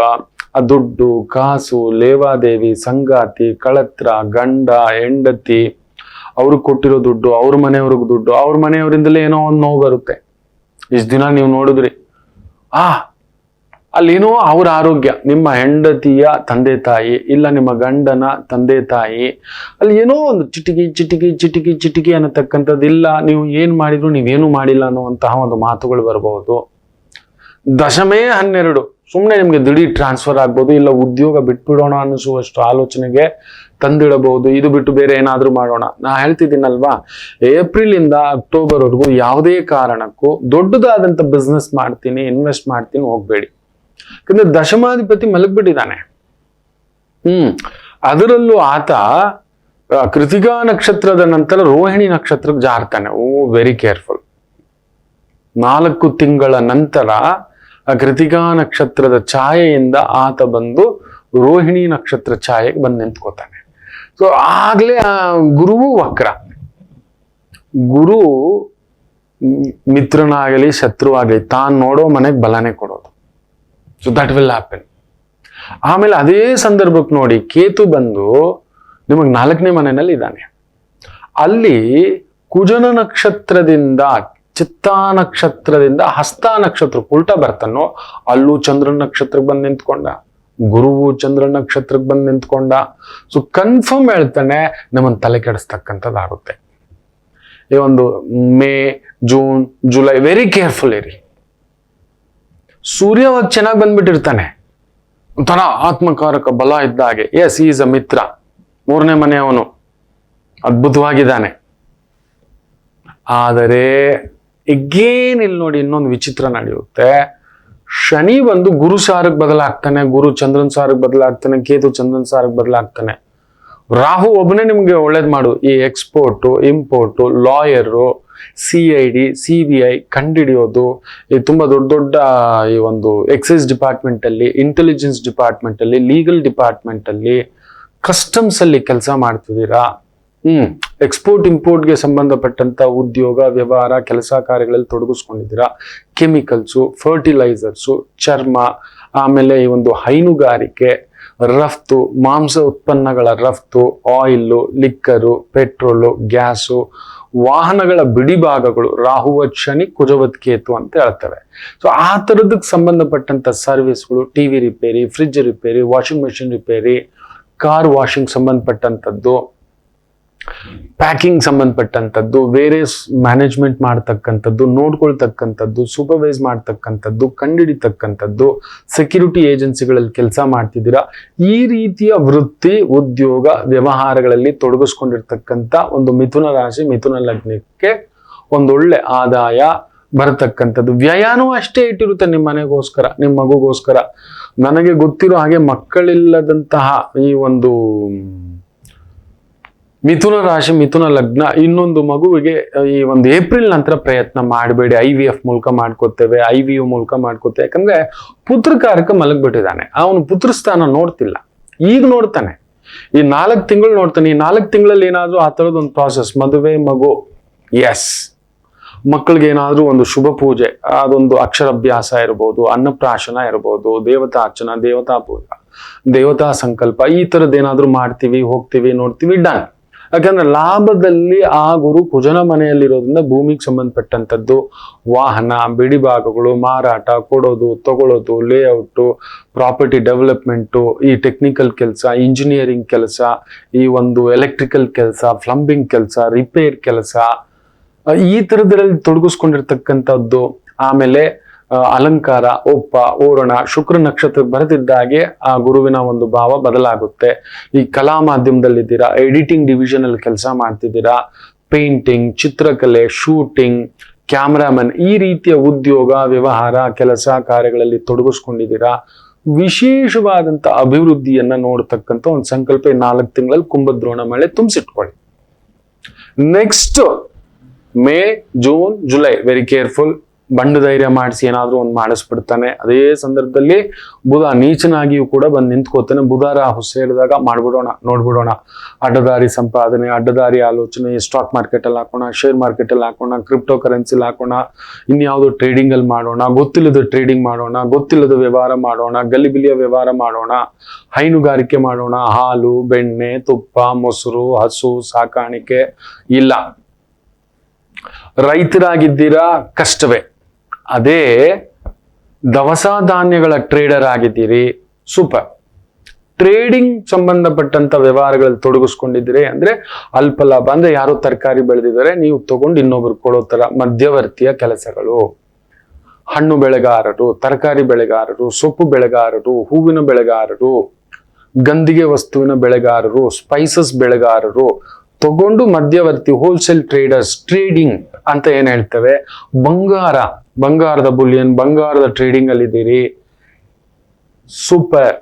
ಆ ದುಡ್ಡು ಕಾಸು, ಲೇವಾದೇವಿ, ಸಂಗಾತಿ, ಕಳತ್ರ, ಗಂಡ ಹೆಂಡತಿ, ಅವ್ರು ಕೊಟ್ಟಿರೋ ದುಡ್ಡು, ಅವ್ರ ಮನೆಯವ್ರಿಗೆ ದುಡ್ಡು, ಅವ್ರ ಮನೆಯವರಿಂದಲೇ ಏನೋ ಒಂದು ನೋವು ಬರುತ್ತೆ. ಇಷ್ಟು ದಿನ ನೀವು ನೋಡಿದ್ರಿ, ಅಲ್ಲೇನೋ ಅವ್ರ ಆರೋಗ್ಯ, ನಿಮ್ಮ ಹೆಂಡತಿಯ ತಂದೆ ತಾಯಿ ಇಲ್ಲ ನಿಮ್ಮ ಗಂಡನ ತಂದೆ ತಾಯಿ, ಅಲ್ಲಿ ಏನೋ ಒಂದು ಚಿಟಿಕಿ ಚಿಟಿಕಿ ಚಿಟಿಕಿ ಚಿಟಿಕಿ ಅನ್ನತಕ್ಕಂಥದ್ದಿಲ್ಲ. ನೀವು ಏನ್ ಮಾಡಿದ್ರು ನೀವೇನು ಮಾಡಿಲ್ಲ ಅನ್ನುವಂತಹ ಒಂದು ಮಾತುಗಳು ಬರಬಹುದು. ದಶಮೇ 12, ಸುಮ್ಮನೆ ನಿಮ್ಗೆ ದಿಢೀರ್ ಟ್ರಾನ್ಸ್ಫರ್ ಆಗ್ಬೋದು, ಇಲ್ಲ ಉದ್ಯೋಗ ಬಿಟ್ಬಿಡೋಣ ಅನ್ನಿಸುವಷ್ಟು ಆಲೋಚನೆಗೆ ತಂದಿಡಬಹುದು. ಇದು ಬಿಟ್ಟು ಬೇರೆ ಏನಾದ್ರೂ ಮಾಡೋಣ. ನಾ ಹೇಳ್ತಿದ್ದೀನಲ್ವಾ, ಏಪ್ರಿಲ್ ಇಂದ ಅಕ್ಟೋಬರ್ ವರೆಗೂ ಯಾವುದೇ ಕಾರಣಕ್ಕೂ ದೊಡ್ಡದಾದಂತ ಬಿಸ್ನೆಸ್ ಮಾಡ್ತೀನಿ, ಇನ್ವೆಸ್ಟ್ ಮಾಡ್ತೀನಿ ಹೋಗ್ಬೇಡಿ. ಯಾಕಂದ್ರೆ ದಶಮಾಧಿಪತಿ ಮಲಗ್ಬಿಟ್ಟಿದ್ದಾನೆ. ಅದರಲ್ಲೂ ಆತ ಕೃತಿಕಾ ನಕ್ಷತ್ರದ ನಂತರ ರೋಹಿಣಿ ನಕ್ಷತ್ರಕ್ಕೆ ಜಾರ್ತಾನೆ. Very careful. 4 ತಿಂಗಳ ನಂತರ ಕೃತಿಕಾ ನಕ್ಷತ್ರದ ಛಾಯೆಯಿಂದ ಆತ ಬಂದು ರೋಹಿಣಿ ನಕ್ಷತ್ರ ಛಾಯೆಗೆ ಬಂದು ನಿಂತ್ಕೋತಾನೆ. ಸೊ ಆಗ್ಲೇ ಗುರುವು ವಕ್ರ. ಗುರು ಮಿತ್ರನಾಗಲಿ ಶತ್ರುವಾಗಲಿ ತಾನು ನೋಡೋ ಮನೆಗೆ ಬಲನೆ ಕೊಡೋದು. So that will happen. ಆಮೇಲೆ ಅದೇ ಸಂದರ್ಭಕ್ಕೆ ನೋಡಿ ಕೇತು ಬಂದು ನಿಮಗೆ 4ನೇ ಮನೆಯಲ್ಲಿ ಇದ್ದಾನೆ. ಅಲ್ಲಿ ಕುಜನ ನಕ್ಷತ್ರದಿಂದ ಚಿತ್ತಾ ನಕ್ಷತ್ರದಿಂದ ಹಸ್ತ ನಕ್ಷತ್ರಕ್ಕೆ ಉಲ್ಟಾ ಬರ್ತಾನೋ ಅಲ್ಲೂ ಚಂದ್ರನ ನಕ್ಷತ್ರಕ್ಕೆ ಬಂದು ನಿಂತ್ಕೊಂಡ. ಗುರುವು ಚಂದ್ರ ನಕ್ಷತ್ರಕ್ಕೆ ಬಂದು ನಿಂತ್ಕೊಂಡ. ಸೊ ಕನ್ಫರ್ಮ್ ಹೇಳ್ತಾನೆ ನಮ್ಮನ್ನು ತಲೆ ಕೆಡಿಸ್ತಕ್ಕಂಥದ್ದಾಗುತ್ತೆ. ಈ ಒಂದು May, June, July very careful ಇರಿ. ಸೂರ್ಯವಾಗ ಚೆನ್ನಾಗಿ ಬಂದ್ಬಿಟ್ಟಿರ್ತಾನೆ, ಒಂಥರ ಆತ್ಮಕಾರಕ ಬಲ ಇದ್ದ ಹಾಗೆ. ಎಸ್, ಈಸ್ ಅ ಮಿತ್ರ. 3ನೇ ಮನೆಯವನು ಅದ್ಭುತವಾಗಿದ್ದಾನೆ. ಆದರೆ ಎಗೇನ್ ಇಲ್ಲಿ ನೋಡಿ ಇನ್ನೊಂದು ವಿಚಿತ್ರ ನಡೆಯುತ್ತೆ. ಶನಿ ಬಂದು ಗುರು ಸಾರಕ್ಕೆ ಬದಲಾಗ್ತಾನೆ, ಗುರು ಚಂದ್ರನ್ ಸಾರಕ್ಕೆ ಬದಲಾಗ್ತಾನೆ, ಕೇತು ಚಂದ್ರನ್ ಸಾರಕ್ಕೆ ಬದಲಾಗ್ತಾನೆ. ರಾಹು ಒಬ್ಬನೇ ನಿಮ್ಗೆ ಒಳ್ಳೇದ್ ಮಾಡು. ಈ export, import, lawyer, CID, CBI ಕಂಡುಹಿಡಿಯೋದು, ಈ ತುಂಬಾ ದೊಡ್ಡ ದೊಡ್ಡ ಈ ಒಂದು ಎಕ್ಸೈಸ್ ಡಿಪಾರ್ಟ್ಮೆಂಟ್ ಅಲ್ಲಿ, ಇಂಟೆಲಿಜೆನ್ಸ್ ಡಿಪಾರ್ಟ್ಮೆಂಟ್ ಅಲ್ಲಿ, ಲೀಗಲ್ ಡಿಪಾರ್ಟ್ಮೆಂಟ್ ಅಲ್ಲಿ, ಕಸ್ಟಮ್ಸ್ ಅಲ್ಲಿ ಕೆಲಸ ಮಾಡ್ತಿದ್ದೀರಾ. ಎಕ್ಸ್ಪೋರ್ಟ್ ಇಂಪೋರ್ಟ್ಗೆ ಸಂಬಂಧಪಟ್ಟಂತ ಉದ್ಯೋಗ ವ್ಯವಹಾರ ಕೆಲಸ ಕಾರ್ಯಗಳಲ್ಲಿ ತೊಡಗಿಸ್ಕೊಂಡಿದ್ದೀರಾ. ಕೆಮಿಕಲ್ಸು, ಫರ್ಟಿಲೈಸರ್ಸು, ಚರ್ಮ, ಆಮೇಲೆ ಈ ಒಂದು ಹೈನುಗಾರಿಕೆ, ರಫ್ತು, ಮಾಂಸ ಉತ್ಪನ್ನಗಳ ರಫ್ತು, ಆಯಿಲ್ಲು, ಲಿಕ್ಕರು, ಪೆಟ್ರೋಲು, ಗ್ಯಾಸು, ವಾಹನಗಳ ಬಿಡಿಭಾಗಗಳು, ರಾಹುವತ್ ಶನಿ ಕುಜವತ್ ಕೇತು ಅಂತ ಹೇಳ್ತವೆ. ಸೊ ಆ ಥರದಕ್ಕೆ ಸಂಬಂಧಪಟ್ಟಂತ ಸರ್ವಿಸ್ಗಳು, TV repair, fridge repair, washing machine repair, car washing ಸಂಬಂಧಪಟ್ಟಂಥದ್ದು, ಪ್ಯಾಕಿಂಗ್ ಸಂಬಂಧಪಟ್ಟಂಥದ್ದು, ವೇರಿಯಸ್ ಮ್ಯಾನೇಜ್ಮೆಂಟ್ ಮಾಡ್ತಕ್ಕಂಥದ್ದು, ನೋಡ್ಕೊಳ್ತಕ್ಕಂಥದ್ದು, ಸೂಪರ್ವೈಸ್ ಮಾಡ್ತಕ್ಕಂಥದ್ದು, ಕಂಡುಹಿಡಿತಕ್ಕಂಥದ್ದು, ಸೆಕ್ಯೂರಿಟಿ ಏಜೆನ್ಸಿಗಳಲ್ಲಿ ಕೆಲಸ ಮಾಡ್ತಿದ್ದೀರಾ. ಈ ರೀತಿಯ ವೃತ್ತಿ, ಉದ್ಯೋಗ, ವ್ಯವಹಾರಗಳಲ್ಲಿ ತೊಡಗಿಸ್ಕೊಂಡಿರ್ತಕ್ಕಂಥ ಒಂದು ಮಿಥುನ ರಾಶಿ, ಮಿಥುನ ಲಗ್ನಕ್ಕೆ ಒಂದೊಳ್ಳೆ ಆದಾಯ ಬರತಕ್ಕಂಥದ್ದು. ವ್ಯಯನೂ ಅಷ್ಟೇ ಇಟ್ಟಿರುತ್ತೆ ನಿಮ್ಮ ಮನೆಗೋಸ್ಕರ, ನಿಮ್ಮ ಮಗುಗೋಸ್ಕರ. ನನಗೆ ಗೊತ್ತಿರೋ ಹಾಗೆ ಮಕ್ಕಳಿಲ್ಲದಂತಹ ಈ ಒಂದು ಮಿಥುನ ರಾಶಿ, ಮಿಥುನ ಲಗ್ನ ಇನ್ನೊಂದು ಮಗುವಿಗೆ ಈ ಒಂದು ಏಪ್ರಿಲ್ ನಂತರ ಪ್ರಯತ್ನ ಮಾಡಬೇಡಿ. IVF ಮೂಲಕ ಮಾಡ್ಕೋತೇವೆ, IVU ಮೂಲಕ ಮಾಡ್ಕೋತೇವೆ. ಯಾಕಂದ್ರೆ ಪುತ್ರಕಾರಕ ಮಲಗ್ಬಿಟ್ಟಿದ್ದಾನೆ. ಅವನು ಪುತ್ರಸ್ಥಾನ ನೋಡ್ತಿಲ್ಲ, ಈಗ ನೋಡ್ತಾನೆ. ಈ 4 ತಿಂಗಳು ನೋಡ್ತಾನೆ. ಈ 4 ತಿಂಗಳಲ್ಲಿ ಏನಾದ್ರೂ ಆ ಥರದೊಂದು ಪ್ರಾಸೆಸ್, ಮದುವೆ, ಮಗು, ಎಸ್, ಮಕ್ಕಳಿಗೆ ಏನಾದ್ರೂ ಒಂದು ಶುಭ ಪೂಜೆ, ಅದೊಂದು ಅಕ್ಷರಾಭ್ಯಾಸ ಇರ್ಬೋದು, ಅನ್ನಪ್ರಾಶನ ಇರ್ಬೋದು, ದೇವತಾ ಅರ್ಚನ, ದೇವತಾ ಪೂಜಾ, ದೇವತಾ ಸಂಕಲ್ಪ, ಈ ಥರದ್ದೇನಾದ್ರೂ ಮಾಡ್ತೀವಿ, ಹೋಗ್ತೀವಿ, ನೋಡ್ತೀವಿ, ಡನ್. ಯಾಕಂದ್ರೆ ಲಾಭದಲ್ಲಿ ಆ ಗುರು ಕುಜನ ಮನೆಯಲ್ಲಿರೋದ್ರಿಂದ ಭೂಮಿಗೆ ಸಂಬಂಧಪಟ್ಟಂಥದ್ದು, ವಾಹನ, ಬಿಡಿಭಾಗಗಳು, ಮಾರಾಟ, ಕೊಡೋದು, ತಗೊಳ್ಳೋದು, ಲೇಔಟು, ಪ್ರಾಪರ್ಟಿ ಡೆವಲಪ್ಮೆಂಟು, ಈ ಟೆಕ್ನಿಕಲ್ ಕೆಲಸ, ಇಂಜಿನಿಯರಿಂಗ್ ಕೆಲಸ, ಈ ಒಂದು ಎಲೆಕ್ಟ್ರಿಕಲ್ ಕೆಲಸ, ಪ್ಲಂಬಿಂಗ್ ಕೆಲಸ, ರಿಪೇರ್ ಕೆಲಸ, ಈ ಥರದ್ರಲ್ಲಿ ತೊಡಗಿಸ್ಕೊಂಡಿರ್ತಕ್ಕಂಥದ್ದು. ಆಮೇಲೆ ಅಲಂಕಾರ, ಒಪ್ಪ, ಓರಣ, ಶುಕ್ರ ನಕ್ಷತ್ರ ಬರೆದಿದ್ದಾಗೆ ಆ ಗುರುವಿನ ಒಂದು ಭಾವ ಬದಲಾಗುತ್ತೆ. ಈ ಕಲಾ ಮಾಧ್ಯಮದಲ್ಲಿದ್ದೀರಾ, ಎಡಿಟಿಂಗ್ ಡಿವಿಷನ್ ಅಲ್ಲಿ ಕೆಲಸ ಮಾಡ್ತಿದ್ದೀರಾ, ಪೇಂಟಿಂಗ್, ಚಿತ್ರಕಲೆ, ಶೂಟಿಂಗ್, ಕ್ಯಾಮ್ರಾಮನ್, ಈ ರೀತಿಯ ಉದ್ಯೋಗ ವ್ಯವಹಾರ ಕೆಲಸ ಕಾರ್ಯಗಳಲ್ಲಿ ತೊಡಗಿಸ್ಕೊಂಡಿದ್ದೀರಾ. ವಿಶೇಷವಾದಂತ ಅಭಿವೃದ್ಧಿಯನ್ನ ನೋಡ್ತಕ್ಕಂಥ ಒಂದು ಸಂಕಲ್ಪ 4 ತಿಂಗಳಲ್ಲಿ ಕುಂಭದ್ರೋಣ ಮಳೆ ತುಂಬಿಸಿಟ್ಕೊಳ್ಳಿ. Next May, June, July very careful. ಬಂಡು ಧೈರ್ಯ ಮಾಡಿಸಿ ಏನಾದ್ರೂ ಒಂದು ಮಾಡಿಸ್ಬಿಡ್ತಾನೆ. ಅದೇ ಸಂದರ್ಭದಲ್ಲಿ ಬುಧ ನೀಚನಾಗಿಯೂ ಕೂಡ ಬಂದು ನಿಂತ್ಕೋತಾನೆ. ಬುಧ ರಾಹು ಸೇರಿದಾಗ ಮಾಡ್ಬಿಡೋಣ, ನೋಡ್ಬಿಡೋಣ, ಅಡ್ಡದಾರಿ ಸಂಪಾದನೆ, ಅಡ್ಡದಾರಿ ಆಲೋಚನೆ, ಸ್ಟಾಕ್ ಮಾರ್ಕೆಟ್ ಅಲ್ಲಿ ಹಾಕೋಣ, ಶೇರ್ ಮಾರ್ಕೆಟ್ ಅಲ್ಲಿ ಹಾಕೋಣ, ಕ್ರಿಪ್ಟೋ ಕರೆನ್ಸಿಲಿ ಹಾಕೋಣ, ಇನ್ಯಾವುದೋ ಟ್ರೇಡಿಂಗ್ ಅಲ್ಲಿ ಮಾಡೋಣ, ಗೊತ್ತಿಲ್ಲದ ಟ್ರೇಡಿಂಗ್ ಮಾಡೋಣ, ಗೊತ್ತಿಲ್ಲದ ವ್ಯವಹಾರ ಮಾಡೋಣ, ಗಲಿಬಿಲಿಯ ವ್ಯವಹಾರ ಮಾಡೋಣ, ಹೈನುಗಾರಿಕೆ ಮಾಡೋಣ, ಹಾಲು, ಬೆಣ್ಣೆ, ತುಪ್ಪ, ಮೊಸರು, ಹಸು ಸಾಕಾಣಿಕೆ ಇಲ್ಲ. ರೈತರಾಗಿದ್ದೀರಾ, ಕಷ್ಟವೇ. ಅದೇ ದವಸ ಧಾನ್ಯಗಳ ಟ್ರೇಡರ್ ಆಗಿದ್ದೀರಿ, ಸೂಪರ್. ಟ್ರೇಡಿಂಗ್ ಸಂಬಂಧಪಟ್ಟಂತ ವ್ಯವಹಾರಗಳಲ್ಲಿ ತೊಡಗಿಸ್ಕೊಂಡಿದ್ದೀರಿ ಅಂದ್ರೆ ಅಲ್ಪ ಲಾಭ. ಅಂದ್ರೆ ಯಾರೋ ತರಕಾರಿ ಬೆಳೆದಿದ್ದಾರೆ, ನೀವು ತಗೊಂಡು ಇನ್ನೊಬ್ರು ಕೊಡೋ ತರ ಮಧ್ಯವರ್ತಿಯ ಕೆಲಸಗಳು. ಹಣ್ಣು ಬೆಳೆಗಾರರು, ತರಕಾರಿ ಬೆಳೆಗಾರರು, ಸೊಪ್ಪು ಬೆಳೆಗಾರರು, ಹೂವಿನ ಬೆಳೆಗಾರರು, ಗಂಧಿಗೆ ವಸ್ತುವಿನ ಬೆಳೆಗಾರರು, ಸ್ಪೈಸಸ್ ಬೆಳೆಗಾರರು, ತಗೊಂಡು ಮಧ್ಯವರ್ತಿ ಹೋಲ್ಸೇಲ್ ಟ್ರೇಡರ್ಸ್, ಟ್ರೇಡಿಂಗ್ ಅಂತ ಏನ್ ಹೇಳ್ತೇವೆ. ಬಂಗಾರದ ಬುಲಿಯನ್, ಬಂಗಾರದ ಟ್ರೇಡಿಂಗ್ ಅಲ್ಲಿ ಇದ್ದೀರಿ, ಸೂಪರ್.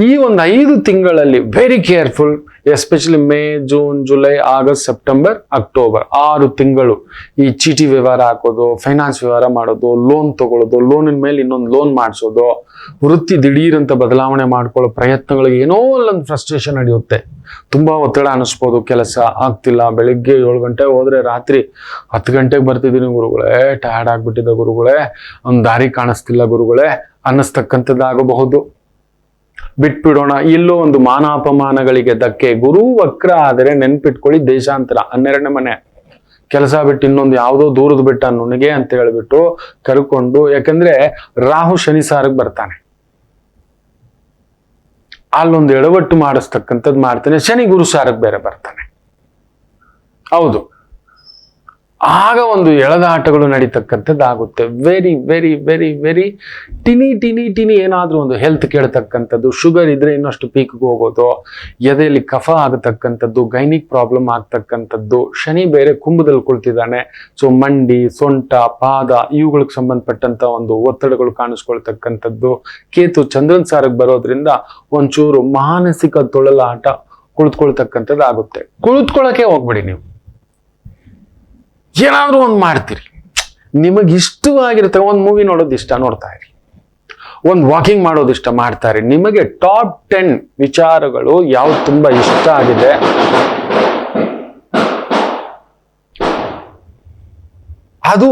ಈ ಒಂದು 5 ತಿಂಗಳಲ್ಲಿ very careful. Especially May, June, July, August, September, October 6 ತಿಂಗಳು ಈ ಚೀಟಿ ವ್ಯವಹಾರ ಹಾಕೋದು, ಫೈನಾನ್ಸ್ ವ್ಯವಹಾರ ಮಾಡೋದು, ಲೋನ್ ತಗೊಳ್ಳೋದು, ಲೋನಿನ ಮೇಲೆ ಇನ್ನೊಂದು ಲೋನ್ ಮಾಡಿಸೋದು, ವೃತ್ತಿ ದಿಢೀರಂತ ಬದಲಾವಣೆ ಮಾಡ್ಕೊಳ್ಳೋ ಪ್ರಯತ್ನಗಳಿಗೆ ಏನೋ ಅಲ್ಲೊಂದು ಫ್ರಸ್ಟ್ರೇಷನ್ ನಡೆಯುತ್ತೆ. ತುಂಬಾ ಒತ್ತಡ ಅನಿಸ್ಬೋದು, ಕೆಲಸ ಆಗ್ತಿಲ್ಲ, ಬೆಳಿಗ್ಗೆ 7 ಗಂಟೆಗೆ ಹೋದ್ರೆ ರಾತ್ರಿ 10 ಗಂಟೆಗೆ ಬರ್ತಿದ್ದೀನಿ ಗುರುಗಳೇ, ಟಯರ್ಡ್ ಆಗ್ಬಿಟ್ಟಿದೆ ಗುರುಗಳೇ, ಒಂದು ದಾರಿ ಕಾಣಿಸ್ತಿಲ್ಲ ಗುರುಗಳೇ ಅನ್ನಿಸ್ತಕ್ಕಂಥದ್ದಾಗಬಹುದು. ಬಿಟ್ಬಿಡೋಣ, ಇಲ್ಲೋ ಒಂದು ಮಾನ ಅಪಮಾನಗಳಿಗೆ ಧಕ್ಕೆ. ಗುರು ವಕ್ರ ಆದರೆ ನೆನ್ಪಿಟ್ಕೊಳ್ಳಿ, ದೇಶಾಂತರ 12ನೇ ಮನೆ, ಕೆಲಸ ಬಿಟ್ಟು ಇನ್ನೊಂದು ಯಾವುದೋ ದೂರದ ಬಿಟ್ಟ ನುಣಿಗೆ ಅಂತ ಹೇಳ್ಬಿಟ್ಟು ಕರ್ಕೊಂಡು, ಯಾಕಂದ್ರೆ ರಾಹು ಶನಿ ಸಾರಕ್ಕೆ ಬರ್ತಾನೆ, ಅಲ್ಲೊಂದು ಎಡವಟ್ಟು ಮಾಡಿಸ್ತಕ್ಕಂಥದ್ದು ಮಾಡ್ತಾನೆ. ಶನಿ ಗುರು ಸಾರಕ್ಕೆ ಬೇರೆ ಬರ್ತಾನೆ. ಹೌದು, ಆಗ ಒಂದು ಎಳೆದಾಟಗಳು ನಡೀತಕ್ಕಂಥದ್ದಾಗುತ್ತೆ. Very very very very tiny ಏನಾದ್ರೂ ಒಂದು ಹೆಲ್ತ್ ಕೇಳ್ತಕ್ಕಂಥದ್ದು, ಶುಗರ್ ಇದ್ರೆ ಇನ್ನಷ್ಟು ಪೀಕ್ಗೆ ಹೋಗೋದು, ಎದೆಯಲ್ಲಿ ಕಫ ಆಗತಕ್ಕಂಥದ್ದು, ಗೈನಿಕ್ ಪ್ರಾಬ್ಲಮ್ ಆಗ್ತಕ್ಕಂಥದ್ದು. ಶನಿ ಬೇರೆ ಕುಂಭದಲ್ಲಿ ಕುಳಿತಿದ್ದಾನೆ. ಸೊ ಮಂಡಿ, ಸೊಂಟ, ಪಾದ ಇವುಗಳಿಗೆ ಸಂಬಂಧಪಟ್ಟಂತ ಒಂದು ಒತ್ತಡಗಳು ಕಾಣಿಸ್ಕೊಳ್ತಕ್ಕಂಥದ್ದು. ಕೇತು ಚಂದ್ರನ್ ಸಾರಕ್ಕೆ ಬರೋದ್ರಿಂದ ಒಂಚೂರು ಮಾನಸಿಕ ತೊಳಲಾಟ ಕುಳಿತುಕೊಳ್ತಕ್ಕಂಥದ್ದು ಆಗುತ್ತೆ. ಕುಳಿತುಕೊಳ್ಳಕ್ಕೆ ಹೋಗ್ಬೇಡಿ, ನೀವು ಏನಾದ್ರೂ ಒಂದು ಮಾಡ್ತೀರಿ, ನಿಮಗೆ ಇಷ್ಟವಾಗಿರುತ್ತೆ. ಒಂದು ಮೂವಿ ನೋಡೋದು ಇಷ್ಟ, ನೋಡ್ತಾ ಇರಿ. ಒಂದು ವಾಕಿಂಗ್ ಮಾಡೋದು ಇಷ್ಟ, ಮಾಡ್ತಾ ಇರಿ. ನಿಮಗೆ ಟಾಪ್ 10 ವಿಚಾರಗಳು ಯಾವ್ದು ತುಂಬಾ ಇಷ್ಟ ಆಗಿದೆ, ಅದು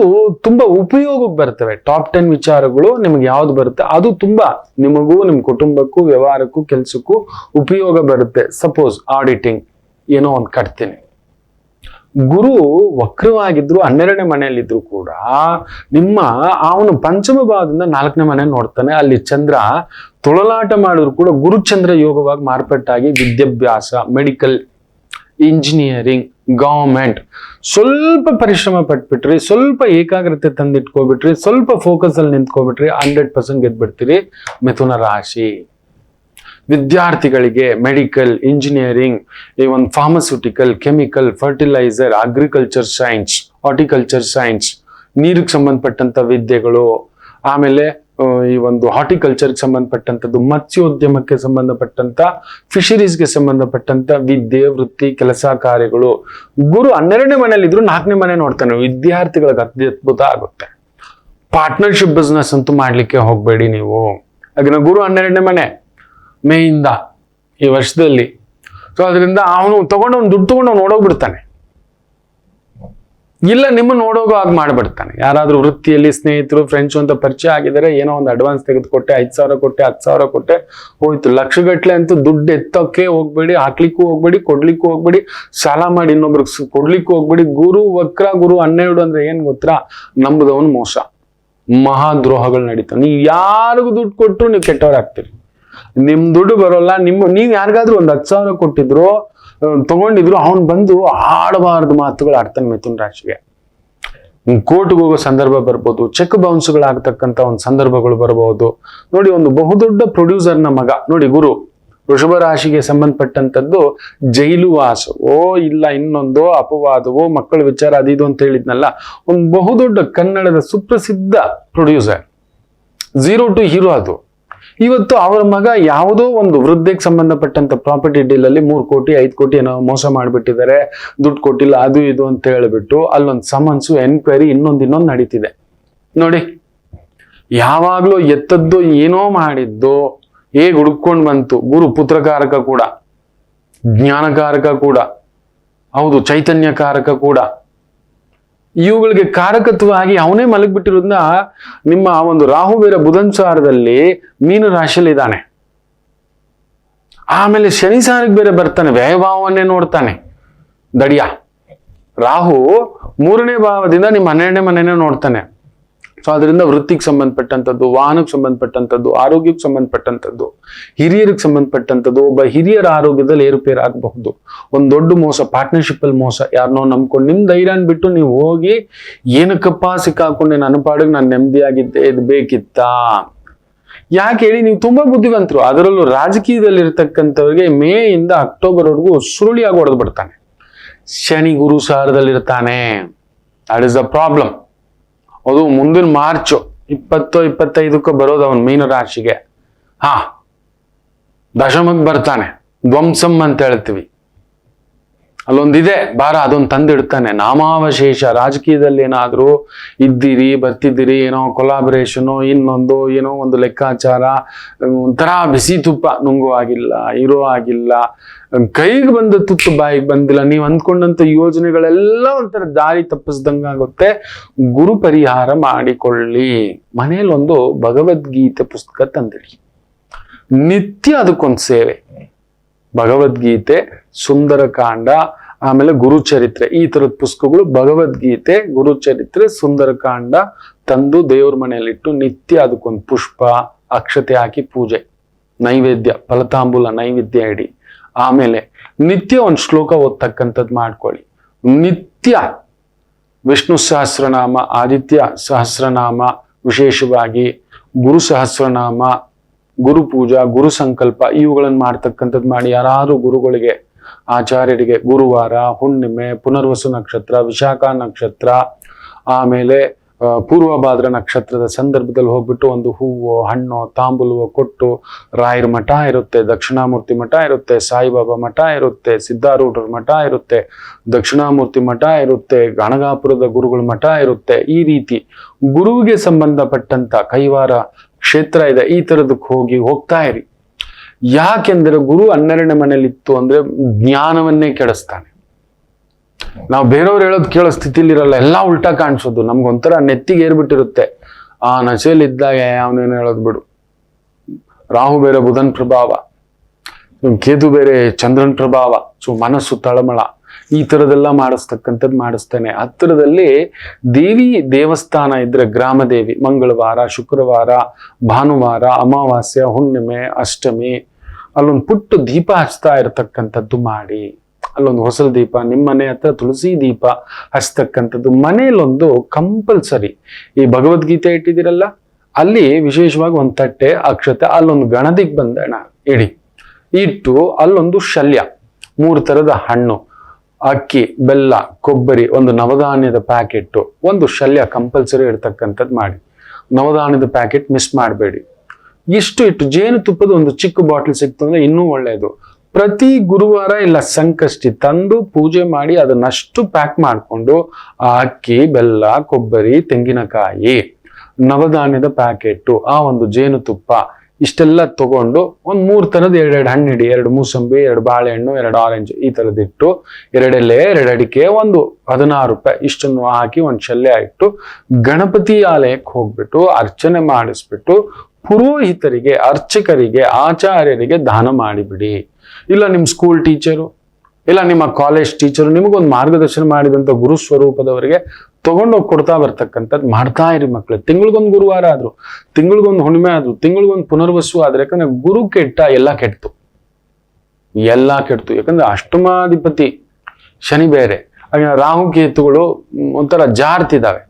ತುಂಬಾ ಉಪಯೋಗಕ್ಕೆ ಬರ್ತವೆ. ಟಾಪ್ 10 ವಿಚಾರಗಳು ನಿಮ್ಗೆ ಯಾವ್ದು ಬರುತ್ತೆ ಅದು ತುಂಬಾ ನಿಮಗೂ, ನಿಮ್ ಕುಟುಂಬಕ್ಕೂ, ವ್ಯವಹಾರಕ್ಕೂ, ಕೆಲ್ಸಕ್ಕೂ ಉಪಯೋಗ ಬರುತ್ತೆ. ಸಪೋಸ್ ಆಡಿಟಿಂಗ್ ಏನೋ ಒಂದು ಕಟ್ತೀನಿ, ಗುರು ವಕ್ರವಾಗಿದ್ರು 12ನೇ ಮನೆಯಲ್ಲಿದ್ರು ಕೂಡ ನಿಮ್ಮ ಅವನು ಪಂಚಮ ಭಾವದಿಂದ 4ನೇ ಮನೆ ನೋಡ್ತಾನೆ. ಅಲ್ಲಿ ಚಂದ್ರ ತೊಳಲಾಟ ಮಾಡಿದ್ರು ಕೂಡ ಗುರುಚಂದ್ರ ಯೋಗವಾಗಿ ಮಾರ್ಪಟ್ಟಾಗಿ ವಿದ್ಯಾಭ್ಯಾಸ, ಮೆಡಿಕಲ್, ಇಂಜಿನಿಯರಿಂಗ್, ಗವರ್ಮೆಂಟ್ ಸ್ವಲ್ಪ ಪರಿಶ್ರಮ ಪಟ್ಬಿಟ್ರಿ, ಸ್ವಲ್ಪ ಏಕಾಗ್ರತೆ ತಂದಿಟ್ಕೋಬಿಟ್ರಿ, ಸ್ವಲ್ಪ ಫೋಕಸ್ ಅಲ್ಲಿ ನಿಂತ್ಕೋಬಿಟ್ರಿ, 100% ಗೆದ್ಬಿಡ್ತೀರಿ. ಮಿಥುನ ರಾಶಿ ವಿದ್ಯಾರ್ಥಿಗಳಿಗೆ ಮೆಡಿಕಲ್, ಇಂಜಿನಿಯರಿಂಗ್, ಈ ಒಂದು pharmaceutical, chemical, fertiliser, agriculture science, horticulture science, ನೀರಿಗೆ ಸಂಬಂಧಪಟ್ಟಂತ ವಿದ್ಯೆಗಳು, ಆಮೇಲೆ ಈ ಒಂದು ಹಾರ್ಟಿಕಲ್ಚರ್ಗೆ ಸಂಬಂಧಪಟ್ಟಂಥದ್ದು, ಮತ್ಸ್ಯೋದ್ಯಮಕ್ಕೆ ಸಂಬಂಧಪಟ್ಟಂತ, ಫಿಶರೀಸ್ಗೆ ಸಂಬಂಧಪಟ್ಟಂತ ವಿದ್ಯೆ, ವೃತ್ತಿ, ಕೆಲಸ ಕಾರ್ಯಗಳು. ಗುರು 12ನೇ ಮನೆಯಲ್ಲಿದ್ರು 4ನೇ ಮನೆ ನೋಡ್ತಾನೆ. ವಿದ್ಯಾರ್ಥಿಗಳಿಗೆ ಅತ್ಯದ್ಭುತ ಆಗುತ್ತೆ. ಪಾರ್ಟ್ನರ್ಶಿಪ್ ಬಿಸ್ನೆಸ್ ಅಂತೂ ಮಾಡ್ಲಿಕ್ಕೆ ಹೋಗ್ಬೇಡಿ ನೀವು. ಹಾಗೆ ಗುರು 12ನೇ ಮನೆ ಮೇಯಿಂದ ಈ ವರ್ಷದಲ್ಲಿ. ಸೊ ಅದರಿಂದ ಅವನು ದುಡ್ಡು ತಗೊಂಡು ಅವ್ನು ನೋಡೋಗ್ಬಿಡ್ತಾನೆ, ಇಲ್ಲ ನಿಮ್ಮನ್ನ ನೋಡೋಗೋ ಆಗ ಮಾಡ್ಬಿಡ್ತಾನೆ. ಯಾರಾದ್ರೂ ವೃತ್ತಿಯಲ್ಲಿ ಸ್ನೇಹಿತರು, ಫ್ರೆಂಡ್ಸ್ ಅಂತ ಪರಿಚಯ ಆಗಿದ್ದಾರೆ, ಏನೋ ಒಂದು ಅಡ್ವಾನ್ಸ್ ತೆಗೆದುಕೊಟ್ಟೆ, 5,000 ಕೊಟ್ಟೆ, 10,000 ಕೊಟ್ಟೆ, ಹೋಯ್ತು. ಲಕ್ಷಗಟ್ಲೆ ಅಂತೂ ದುಡ್ಡು ಎತ್ತೋಕೆ ಹೋಗ್ಬೇಡಿ, ಹಾಕ್ಲಿಕ್ಕೂ ಹೋಗ್ಬೇಡಿ, ಕೊಡ್ಲಿಕ್ಕೂ ಹೋಗ್ಬೇಡಿ, ಸಾಲ ಮಾಡಿ ಇನ್ನೊಬ್ರಿಗೆ ಕೊಡ್ಲಿಕ್ಕೂ ಹೋಗ್ಬೇಡಿ. ಗುರು ವಕ್ರ, ಗುರು 12 ಅಂದ್ರೆ ಏನ್ ಗೊತ್ತಾ, ನಂಬುದವನು ಮೋಸ, ಮಹಾದ್ರೋಹಗಳು ನಡೀತಾವ. ನೀವು ಯಾರಿಗೂ ದುಡ್ಡು ಕೊಟ್ಟರು ನೀವು ಕೆಟ್ಟವರಾಗ್ತೀರಿ. ನಿಮ್ ದುಡ್ಡು ಬರೋಲ್ಲ. ನೀವ್ ಯಾರಿಗಾದ್ರೂ ಒಂದು 10,000 ಕೊಟ್ಟಿದ್ರು, ತಗೊಂಡಿದ್ರು, ಅವನ್ ಬಂದು ಆಡಬಾರ್ದು ಮಾತುಗಳು ಆಡ್ತಾನೆ. ಮಿಥುನ್ ರಾಶಿಗೆ ಕೋರ್ಟ್ಗೆ ಹೋಗೋ ಸಂದರ್ಭ ಬರ್ಬೋದು, ಚೆಕ್ ಬೌನ್ಸ್ಗಳಾಗ್ತಕ್ಕಂಥ ಒಂದು ಸಂದರ್ಭಗಳು ಬರಬಹುದು. ನೋಡಿ, ಒಂದು ಬಹುದೊಡ್ಡ ಪ್ರೊಡ್ಯೂಸರ್ನ ಮಗ ನೋಡಿ, ಗುರು ವೃಷಭ ರಾಶಿಗೆ ಸಂಬಂಧಪಟ್ಟಂತದ್ದು ಜೈಲು ವಾಸವೋ ಇಲ್ಲ ಇನ್ನೊಂದೋ ಅಪವಾದವೋ, ಮಕ್ಕಳ ವಿಚಾರ ಅದಿದು ಅಂತ ಹೇಳಿದ್ನಲ್ಲ, ಒಂದು ಬಹುದೊಡ್ಡ ಕನ್ನಡದ ಸುಪ್ರಸಿದ್ಧ ಪ್ರೊಡ್ಯೂಸರ್, 0 to ಹೀರೋ. ಅದು ಇವತ್ತು ಅವರ ಮಗ ಯಾವುದೋ ಒಂದು ವೃದ್ಧಿಗೆ ಸಂಬಂಧಪಟ್ಟಂತ ಪ್ರಾಪರ್ಟಿ ಡೀಲ್ ಅಲ್ಲಿ 3 ಕೋಟಿ 5 ಕೋಟಿ ಏನೋ ಮೋಸ ಮಾಡಿಬಿಟ್ಟಿದ್ದಾರೆ, ದುಡ್ಡು ಕೊಟ್ಟಿಲ್ಲ, ಅದು ಇದು ಅಂತ ಹೇಳ್ಬಿಟ್ಟು ಅಲ್ಲೊಂದು ಸಮನ್ಸು, ಎನ್ಕ್ವೈರಿ, ಇನ್ನೊಂದು ನಡೀತಿದೆ. ನೋಡಿ, ಯಾವಾಗ್ಲೂ ಎತ್ತದ್ದು ಏನೋ ಮಾಡಿದ್ದು ಹೇಗೆ ಹುಡುಕೊಂಡು ಬಂತು. ಗುರು ಪುತ್ರಕಾರಕ ಕೂಡ, ಜ್ಞಾನಕಾರಕ ಕೂಡ, ಹೌದು, ಚೈತನ್ಯಕಾರಕ ಕೂಡ. ಇವುಗಳಿಗೆ ಕಾರಕತ್ವವಾಗಿ ಅವನೇ ಮಲಗಿಬಿಟ್ಟಿರೋದ್ರಿಂದ ನಿಮ್ಮ ಒಂದು ರಾಹು ಬೇರೆ ಬುಧನ್ ಸಾರದಲ್ಲಿ ಮೀನ ರಾಶಿಯಲ್ಲಿ ಇದ್ದಾನೆ. ಆಮೇಲೆ ಶನಿ ಸಾರಿಗೆ ಬೇರೆ ಬರ್ತಾನೆ, ವ್ಯಯಭಾವವನ್ನೇ ನೋಡ್ತಾನೆ. ದಡಿಯ ರಾಹು 3ನೇ ಭಾವದಿಂದ ನಿಮ್ಮ 12ನೇ ಮನೆಯೇ ನೋಡ್ತಾನೆ. ಸೊ ಅದರಿಂದ ವೃತ್ತಿಗೆ ಸಂಬಂಧಪಟ್ಟಂಥದ್ದು, ವಾಹನಕ್ಕೆ ಸಂಬಂಧಪಟ್ಟಂಥದ್ದು, ಆರೋಗ್ಯಕ್ಕೆ ಸಂಬಂಧಪಟ್ಟಂಥದ್ದು, ಹಿರಿಯರಿಗೆ ಸಂಬಂಧಪಟ್ಟಂಥದ್ದು. ಒಬ್ಬ ಹಿರಿಯರ ಆರೋಗ್ಯದಲ್ಲಿ ಏರುಪೇರು ಆಗಬಹುದು. ಒಂದು ದೊಡ್ಡ ಮೋಸ, ಪಾರ್ಟ್ನರ್ಶಿಪ್ ಅಲ್ಲಿ ಮೋಸ, ಯಾರನ್ನೋ ನಂಬ್ಕೊಂಡು ನಿಮ್ ಧೈರ್ಯನ ಬಿಟ್ಟು ನೀವು ಹೋಗಿ ಏನಕ್ಕಪ್ಪ ಸಿಕ್ಕಾಕೊಂಡೆ, ನನ್ನ ಪಾಡಿಗೆ ನಾನು ನೆಮ್ಮದಿಯಾಗಿದ್ದೆ, ಇದು ಬೇಕಿತ್ತಾ? ಯಾಕೆ ಹೇಳಿ, ನೀವು ತುಂಬಾ ಬುದ್ಧಿವಂತರು. ಅದರಲ್ಲೂ ರಾಜಕೀಯದಲ್ಲಿ ಇರ್ತಕ್ಕಂಥವ್ರಿಗೆ ಮೇ ಇಂದ ಅಕ್ಟೋಬರ್ ವರೆಗೂ ಸುರುಳಿಯಾಗಿ ಹೊಡೆದು ಬಿಡ್ತಾನೆ. ಶನಿ ಗುರು ಸಾರದಲ್ಲಿರ್ತಾನೆ. That is the problem. ಅದು ಮುಂದಿನ ಮಾರ್ಚ್ 20-25 ಬರೋದು ಅವನ್ ಮೀನ ರಾಶಿಗೆ. ದಶಮಕ್ಕೆ ಬರ್ತಾನೆ, ಧ್ವಂಸಂ ಅಂತ ಹೇಳ್ತೀವಿ. ಅಲ್ಲೊಂದಿದೆ ಬಾರ, ಅದೊಂದು ತಂದಿಡ್ತಾನೆ. ನಾಮಾವಶೇಷ, ರಾಜಕೀಯದಲ್ಲಿ ಏನಾದ್ರೂ ಇದ್ದೀರಿ ಬರ್ತಿದ್ದೀರಿ, ಏನೋ ಕೊಲಾಬರೇಷನು, ಇನ್ನೊಂದು ಏನೋ ಒಂದು ಲೆಕ್ಕಾಚಾರ, ಒಂಥರ ಬಿಸಿ ತುಪ್ಪ ನುಂಗು ಆಗಿಲ್ಲ, ಇರೋ ಆಗಿಲ್ಲ, ಕೈಗೆ ಬಂದ ತುತ್ತು ಬಾಯಿಗೆ ಬಂದಿಲ್ಲ, ನೀವು ಅಂದ್ಕೊಂಡಂತ ಯೋಜನೆಗಳೆಲ್ಲ ಒಂಥರ ದಾರಿ ತಪ್ಪಿಸ್ದಂಗಾಗುತ್ತೆ. ಗುರು ಪರಿಹಾರ ಮಾಡಿಕೊಳ್ಳಿ. ಮನೇಲಿ ಒಂದು ಭಗವದ್ಗೀತೆ ಪುಸ್ತಕ ತಂದಿಡಿ, ನಿತ್ಯ ಅದಕ್ಕೊಂದು ಸೇವೆ. ಭಗವದ್ಗೀತೆ, ಸುಂದರಕಾಂಡ, ಆಮೇಲೆ ಗುರುಚರಿತ್ರೆ, ಈ ತರದ ಪುಸ್ತಕಗಳು, ಭಗವದ್ಗೀತೆ, ಗುರುಚರಿತ್ರೆ, ಸುಂದರಕಾಂಡ ತಂದು ದೇವ್ರ ಮನೆಯಲ್ಲಿಟ್ಟು ನಿತ್ಯ ಅದಕ್ಕೊಂದು ಪುಷ್ಪ ಅಕ್ಷತೆ ಹಾಕಿ ಪೂಜೆ, ನೈವೇದ್ಯ, ಫಲತಾಂಬೂಲ ನೈವೇದ್ಯ ಇಡಿ. ಆಮೇಲೆ ನಿತ್ಯ ಒಂದು ಶ್ಲೋಕ ಓದ್ತಕ್ಕಂಥದ್ದು ಮಾಡ್ಕೊಳ್ಳಿ. ನಿತ್ಯ ವಿಷ್ಣು ಸಹಸ್ರನಾಮ, ಆದಿತ್ಯ ಸಹಸ್ರನಾಮ, ವಿಶೇಷವಾಗಿ ಗುರು ಸಹಸ್ರನಾಮ, ಗುರು ಪೂಜಾ, ಗುರು ಸಂಕಲ್ಪ ಇವುಗಳನ್ನು ಮಾಡ್ತಕ್ಕಂಥದ್ದು ಮಾಡಿ. ಯಾರಾದ್ರೂ ಗುರುಗಳಿಗೆ, ಆಚಾರ್ಯರಿಗೆ ಗುರುವಾರ, ಹುಣ್ಣಿಮೆ, ಪುನರ್ವಸು ನಕ್ಷತ್ರ, ವಿಶಾಖ ನಕ್ಷತ್ರ, ಆಮೇಲೆ ಪೂರ್ವಭಾದ್ರ ನಕ್ಷತ್ರದ ಸಂದರ್ಭದಲ್ಲಿ ಹೋಗ್ಬಿಟ್ಟು ಒಂದು ಹೂವು, ಹಣ್ಣು, ತಾಂಬೂಲವೋ ಕೊಟ್ಟು, ರಾಯರ ಮಠ ಇರುತ್ತೆ, ದಕ್ಷಿಣಾಮೂರ್ತಿ ಮಠ ಇರುತ್ತೆ, ಸಾಯಿಬಾಬಾ ಮಠ ಇರುತ್ತೆ, ಸಿದ್ಧಾರೂಢರ ಮಠ ಇರುತ್ತೆ, ದಕ್ಷಿಣಾಮೂರ್ತಿ ಮಠ ಇರುತ್ತೆ, ಗಣಗಾಪುರದ ಗುರುಗಳ ಮಠ ಇರುತ್ತೆ. ಈ ರೀತಿ ಗುರುವಿಗೆ ಸಂಬಂಧಪಟ್ಟಂತ ಕೈವಾರ ಕ್ಷೇತ್ರ ಇದೆ, ಈ ತರದಕ್ಕೆ ಹೋಗ್ತಾ ಇರಿ. ಯಾಕೆಂದ್ರೆ ಗುರು 12ನೇ ಮನೇಲಿ ಇತ್ತು ಅಂದ್ರೆ ಜ್ಞಾನವನ್ನೇ ಕೆಡಿಸ್ತಾನೆ. ನಾವು ಬೇರೆಯವ್ರು ಹೇಳೋದು ಕೇಳೋ ಸ್ಥಿತಿಲಿ ಇರಲ್ಲ, ಎಲ್ಲ ಉಲ್ಟಾ ಕಾಣಿಸೋದು. ನಮ್ಗೊಂಥರ ನೆತ್ತಿಗೆ ಏರ್ಬಿಟ್ಟಿರುತ್ತೆ. ಆ ನಶೆಯಲ್ಲಿ ಇದ್ದಾಗ ಅವನೇನು ಹೇಳೋದು ಬಿಡು. ರಾಹು ಬೇರೆ ಬುಧನ್ ಪ್ರಭಾವ, ಕೇತು ಬೇರೆ ಚಂದ್ರನ್ ಪ್ರಭಾವ, ಸೊ ಮನಸ್ಸು ತಳಮಳ, ಈ ತರದೆಲ್ಲ ಮಾಡಿಸ್ತೇನೆ. ಹತ್ತಿರದಲ್ಲಿ ದೇವಿ ದೇವಸ್ಥಾನ ಇದ್ರೆ, ಗ್ರಾಮ ದೇವಿ, ಮಂಗಳವಾರ, ಶುಕ್ರವಾರ, ಭಾನುವಾರ, ಅಮಾವಾಸ್ಯ, ಹುಣ್ಣಿಮೆ, ಅಷ್ಟಮಿ, ಅಲ್ಲೊಂದು ಪುಟ್ಟ ದೀಪ ಹಚ್ತಾ ಇರತಕ್ಕಂಥದ್ದು ಮಾಡಿ. ಅಲ್ಲೊಂದು ಹೊಸ ದೀಪ, ನಿಮ್ಮ ಮನೆ ಹತ್ರ ತುಳಸಿ ದೀಪ ಹಚ್ತಕ್ಕಂಥದ್ದು ಮನೆಯಲ್ಲೊಂದು ಕಂಪಲ್ಸರಿ. ಈ ಭಗವದ್ಗೀತೆ ಇಟ್ಟಿದ್ದೀರಲ್ಲ, ಅಲ್ಲಿ ವಿಶೇಷವಾಗಿ ಒಂದು ತಟ್ಟೆ, ಅಕ್ಷತೆ, ಅಲ್ಲೊಂದು ಗಣದಿಗ್ ಬಂದಣ ಇಡಿ, ಇಟ್ಟು ಅಲ್ಲೊಂದು ಶಲ್ಯ, 3 ತರದ ಹಣ್ಣು, ಅಕ್ಕಿ, ಬೆಲ್ಲ, ಕೊಬ್ಬರಿ, ಒಂದು ನವಧಾನ್ಯದ ಪ್ಯಾಕೆಟ್, ಒಂದು ಶಲ್ಯ ಕಂಪಲ್ಸರಿ ಇರ್ತಕ್ಕಂಥದ್ದು ಮಾಡಿ. ನವಧಾನ್ಯದ ಪ್ಯಾಕೆಟ್ ಮಿಸ್ ಮಾಡಬೇಡಿ. ಇಷ್ಟು ಇಟ್ಟು ಜೇನುತುಪ್ಪದ ಒಂದು ಚಿಕ್ಕ ಬಾಟಲ್ ಸಿಕ್ತು ಅಂದ್ರೆ ಇನ್ನೂ ಒಳ್ಳೆಯದು. ಪ್ರತಿ ಗುರುವಾರ ಇಲ್ಲ ಸಂಕಷ್ಟಿ ತಂದು ಪೂಜೆ ಮಾಡಿ ಅದನ್ನಷ್ಟು ಪ್ಯಾಕ್ ಮಾಡಿಕೊಂಡು ಆ ಅಕ್ಕಿ, ಬೆಲ್ಲ, ಕೊಬ್ಬರಿ, ತೆಂಗಿನಕಾಯಿ, ನವಧಾನ್ಯದ ಪ್ಯಾಕೆಟ್, ಆ ಒಂದು ಜೇನುತುಪ್ಪ ಇಷ್ಟೆಲ್ಲ ತಗೊಂಡು ಒಂದು 3 ತರದ 2 ಹಣ್ಣು ಇಡಿ, 2 ಮೂಸಂಬಿ, 2 ಬಾಳೆಹಣ್ಣು, 2 ಆರೆಂಜ್, ಈ ತರದಿಟ್ಟು 2 ಎಲೆ, 2 ಅಡಿಕೆ, ಒಂದು 16 ರೂಪಾಯಿ ಇಷ್ಟನ್ನು ಹಾಕಿ ಒಂದು ಶಲ್ಯ ಇಟ್ಟು ಗಣಪತಿ ಆಲಯಕ್ಕೆ ಹೋಗ್ಬಿಟ್ಟು ಅರ್ಚನೆ ಮಾಡಿಸ್ಬಿಟ್ಟು ಪುರೋಹಿತರಿಗೆ, ಅರ್ಚಕರಿಗೆ, ಆಚಾರ್ಯರಿಗೆ ದಾನ ಮಾಡಿಬಿಡಿ. ಇಲ್ಲ ನಿಮ್ಮ ಸ್ಕೂಲ್ ಟೀಚರು, ಇಲ್ಲ ನಿಮ್ಮ ಕಾಲೇಜ್ ಟೀಚರು, ನಿಮಗೊಂದು ಮಾರ್ಗದರ್ಶನ ಮಾಡಿದಂಥ ಗುರು ಸ್ವರೂಪದವರಿಗೆ ತಗೊಂಡೋಗಿ ಕೊಡ್ತಾ ಬರ್ತಕ್ಕಂಥದ್ದು ಮಾಡ್ತಾ ಇರಿ ಮಕ್ಕಳು. ತಿಂಗಳಿಗೊಂದು ಗುರುವಾರ ಆದ್ರು, ತಿಂಗಳಿಗೊಂದು ಹುಣ್ಣಿಮೆ ಆದ್ರು, ತಿಂಗಳಿಗೊಂದು ಪುನರ್ವಸು ಆದ್ರೆ, ಯಾಕಂದ್ರೆ ಗುರು ಕೆಟ್ಟ ಎಲ್ಲ ಕೆಡ್ತು. ಯಾಕಂದ್ರೆ ಅಷ್ಟಮಾಧಿಪತಿ ಶನಿ ಬೇರೆ, ರಾಹು ಕೇತುಗಳು ಒಂಥರ ಜಾರ್ತಿದ್ದಾವೆ.